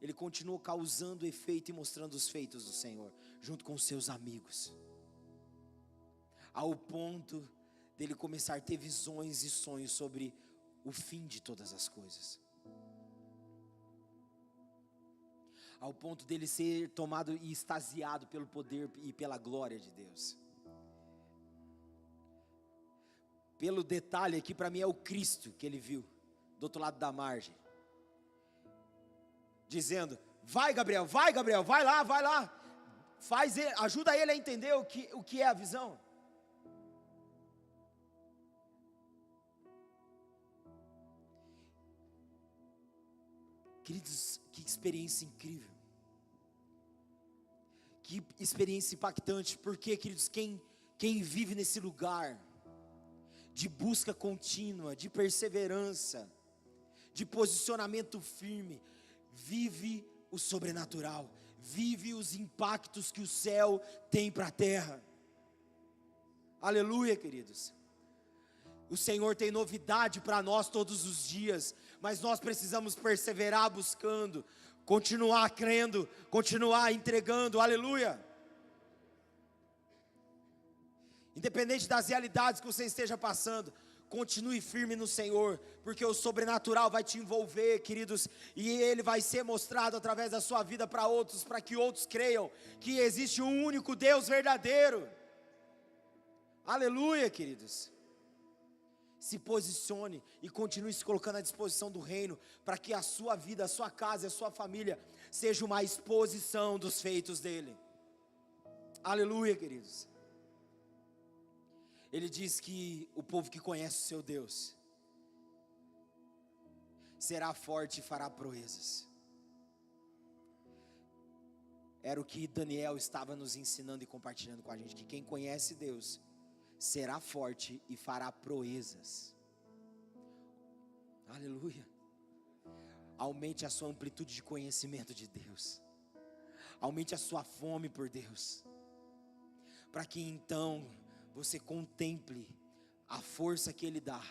ele continuou causando efeito e mostrando os feitos do Senhor, junto com os seus amigos, ao ponto dele começar a ter visões e sonhos sobre o fim de todas as coisas, ao ponto dele ser tomado e extasiado pelo poder e pela glória de Deus. Pelo detalhe aqui, para mim é o Cristo que ele viu, do outro lado da margem, dizendo, vai Gabriel, vai lá, ajuda ele a entender o que é a visão. Queridos, que experiência incrível, que experiência impactante, porque, queridos, quem vive nesse lugar de busca contínua, de perseverança, de posicionamento firme, vive o sobrenatural, vive os impactos que o céu tem para a terra. Aleluia, queridos. O Senhor tem novidade para nós todos os dias, mas nós precisamos perseverar buscando, continuar crendo, continuar entregando, aleluia. Independente das realidades que você esteja passando, continue firme no Senhor, porque o sobrenatural vai te envolver, queridos, e Ele vai ser mostrado através da sua vida para outros, para que outros creiam que existe um único Deus verdadeiro. Aleluia, queridos. Se posicione e continue se colocando à disposição do reino, para que a sua vida, a sua casa, a sua família seja uma exposição dos feitos dele. Aleluia, queridos. Ele diz que o povo que conhece o seu Deus será forte e fará proezas. Era o que Daniel estava nos ensinando e compartilhando com a gente, que quem conhece Deus será forte e fará proezas. Aleluia. Aumente a sua amplitude de conhecimento de Deus, aumente a sua fome por Deus, para que então você contemple a força que Ele dá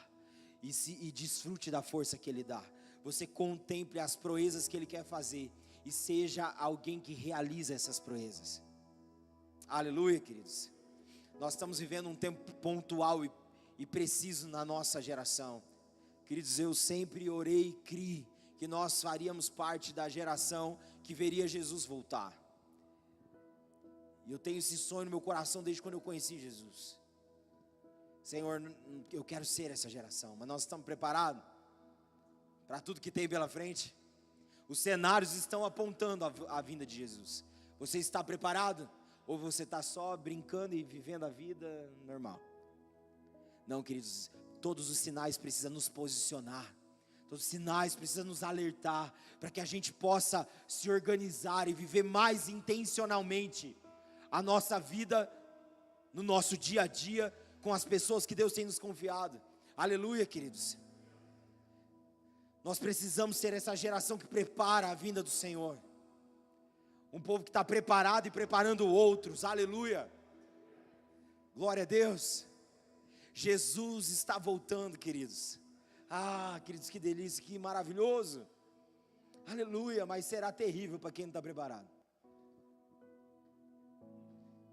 e desfrute da força que Ele dá. Você contemple as proezas que Ele quer fazer e seja alguém que realiza essas proezas. Aleluia, queridos. Nós estamos vivendo um tempo pontual e preciso na nossa geração. Queridos, eu sempre orei e criei que nós faríamos parte da geração que veria Jesus voltar. E eu tenho esse sonho no meu coração desde quando eu conheci Jesus. Senhor, eu quero ser essa geração, mas nós estamos preparados para tudo que tem pela frente? Os cenários estão apontando a vinda de Jesus. Você está preparado? Ou você está só brincando e vivendo a vida normal? Não, queridos, todos os sinais precisam nos posicionar. Todos os sinais precisam nos alertar, para que a gente possa se organizar e viver mais intencionalmente a nossa vida, no nosso dia a dia, com as pessoas que Deus tem nos confiado. Aleluia, queridos. Nós precisamos ser essa geração que prepara a vinda do Senhor. Um povo que está preparado e preparando outros. Aleluia. Glória a Deus. Jesus está voltando, queridos. Ah, queridos, que delícia, que maravilhoso. Aleluia, mas será terrível para quem não está preparado.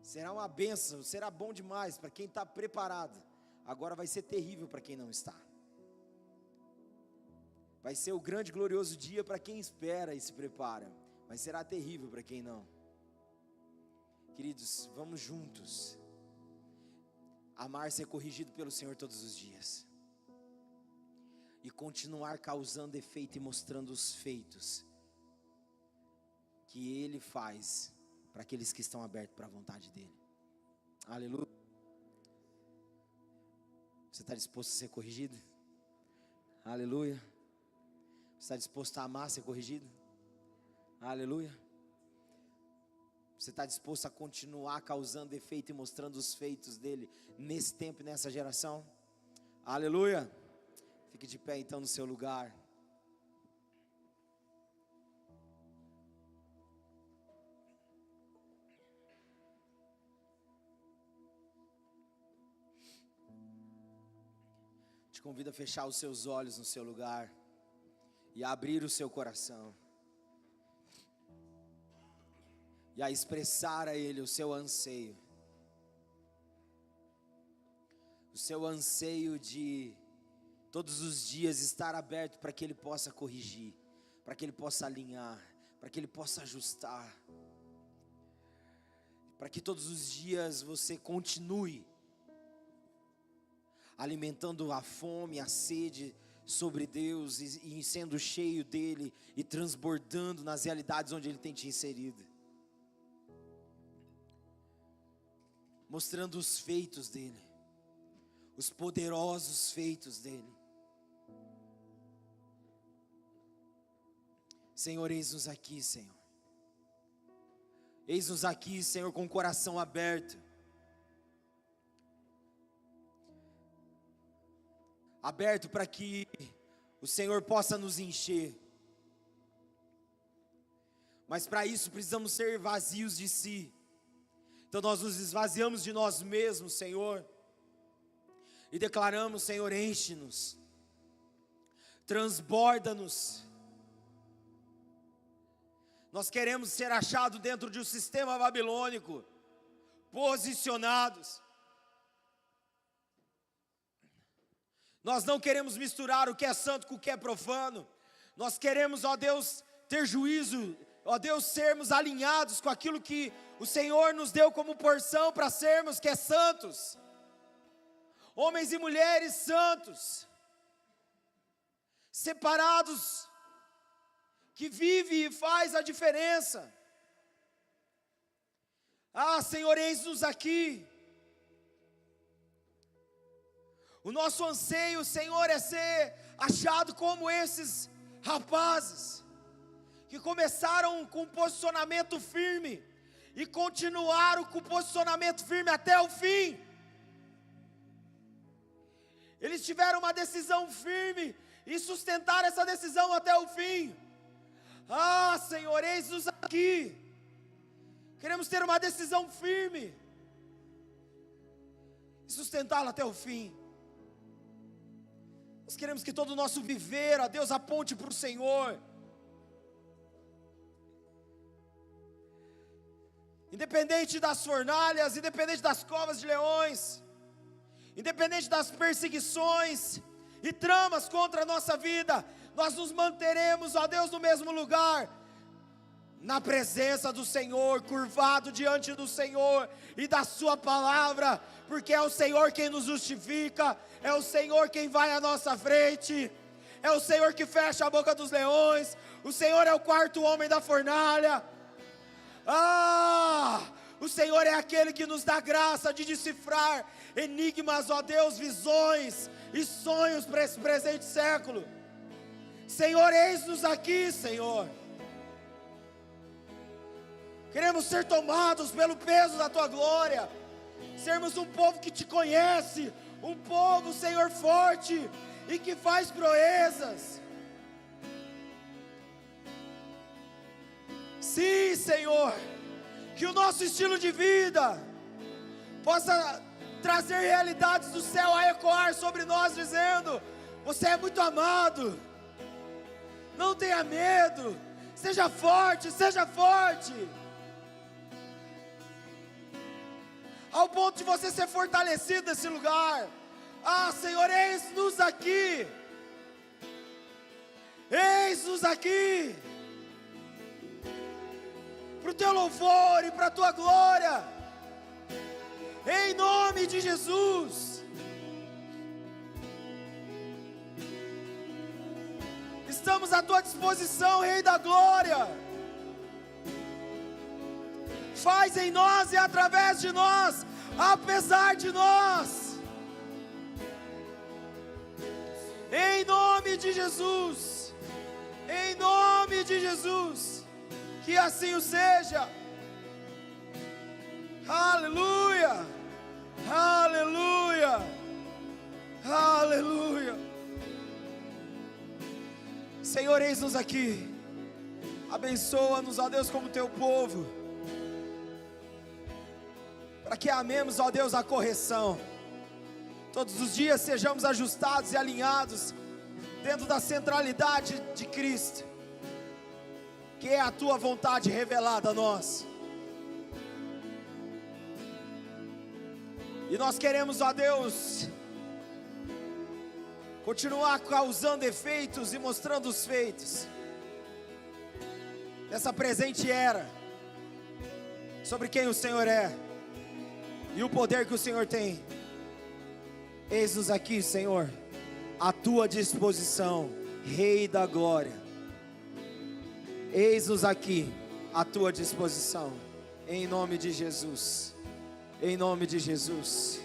Será uma bênção, será bom demais para quem está preparado. Agora vai ser terrível para quem não está. Vai ser o grande glorioso dia para quem espera e se prepara, mas será terrível para quem não. Queridos, vamos juntos amar ser corrigido pelo Senhor todos os dias, e continuar causando efeito e mostrando os feitos que Ele faz para aqueles que estão abertos para a vontade dEle. Aleluia. Você está disposto a ser corrigido? Aleluia. Você está disposto a amar ser corrigido? Aleluia. Você está disposto a continuar causando efeito e mostrando os feitos dEle nesse tempo e nessa geração? Aleluia. Fique de pé então no seu lugar. Te convido a fechar os seus olhos no seu lugar e a abrir o seu coração e a expressar a Ele o seu anseio de todos os dias estar aberto para que Ele possa corrigir, para que Ele possa alinhar, para que Ele possa ajustar, para que todos os dias você continue alimentando a fome, a sede sobre Deus e sendo cheio dEle e transbordando nas realidades onde Ele tem te inserido, mostrando os feitos dEle, os poderosos feitos dEle. Senhor, eis-nos aqui, Senhor. Eis-nos aqui, Senhor, com o coração aberto. Aberto para que o Senhor possa nos encher. Mas para isso precisamos ser vazios de si. Então nós nos esvaziamos de nós mesmos, Senhor. E declaramos, Senhor, enche-nos. Transborda-nos. Nós queremos ser achados dentro de um sistema babilônico, posicionados. Nós não queremos misturar o que é santo com o que é profano. Nós queremos, ó Deus, ter juízo, ó Deus, sermos alinhados com aquilo que o Senhor nos deu como porção para sermos, que é santos. Homens e mulheres santos, separados, que vive e faz a diferença. Ah, Senhor, eis-nos aqui. O nosso anseio, Senhor, é ser achado como esses rapazes, que começaram com posicionamento firme, e continuaram com posicionamento firme até o fim. Eles tiveram uma decisão firme, e sustentaram essa decisão até o fim. Ah, Senhor, eis-nos aqui. Queremos ter uma decisão firme e sustentá-la até o fim. Nós queremos que todo o nosso viver, ó Deus, aponte para o Senhor. Independente das fornalhas, independente das covas de leões, independente das perseguições e tramas contra a nossa vida, nós nos manteremos, ó Deus, no mesmo lugar, na presença do Senhor, curvado diante do Senhor e da sua palavra, porque é o Senhor quem nos justifica, é o Senhor quem vai à nossa frente, é o Senhor que fecha a boca dos leões, o Senhor é o quarto homem da fornalha. Ah, O Senhor é aquele que nos dá graça de decifrar enigmas, ó Deus, visões e sonhos para esse presente século. Senhor, eis-nos aqui, Senhor. Queremos ser tomados pelo peso da Tua glória, sermos um povo que Te conhece, um povo, Senhor, forte e que faz proezas. Sim, Senhor, que o nosso estilo de vida possa trazer realidades do céu a ecoar sobre nós, dizendo: você é muito amado, não tenha medo, seja forte, ao ponto de você ser fortalecido nesse lugar. Ah, Senhor, eis-nos aqui, para o Teu louvor e para a Tua glória, em nome de Jesus. Estamos à Tua disposição, Rei da glória. Faz em nós e através de nós, apesar de nós, em nome de Jesus, em nome de Jesus, que assim o seja. Aleluia, aleluia, aleluia. Senhor, eis-nos aqui, abençoa-nos, ó Deus, como Teu povo, para que amemos, ó Deus, a correção. Todos os dias sejamos ajustados e alinhados dentro da centralidade de Cristo, que é a Tua vontade revelada a nós. E nós queremos, ó Deus, continuar causando efeitos e mostrando os feitos nessa presente era, sobre quem o Senhor é e o poder que o Senhor tem. Eis-nos aqui, Senhor, à Tua disposição, Rei da glória. Eis-nos aqui, à Tua disposição, em nome de Jesus, em nome de Jesus.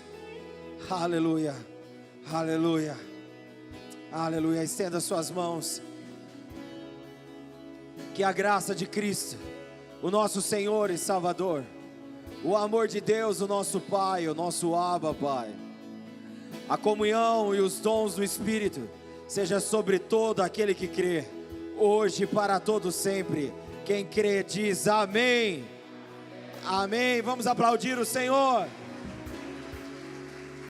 Aleluia, aleluia, aleluia. Estenda suas mãos. Que a graça de Cristo, o nosso Senhor e Salvador, o amor de Deus, o nosso Pai, o nosso Abba, Pai, a comunhão e os dons do Espírito seja sobre todo aquele que crê, hoje e para todo sempre. Quem crê diz amém. Amém. Vamos aplaudir o Senhor.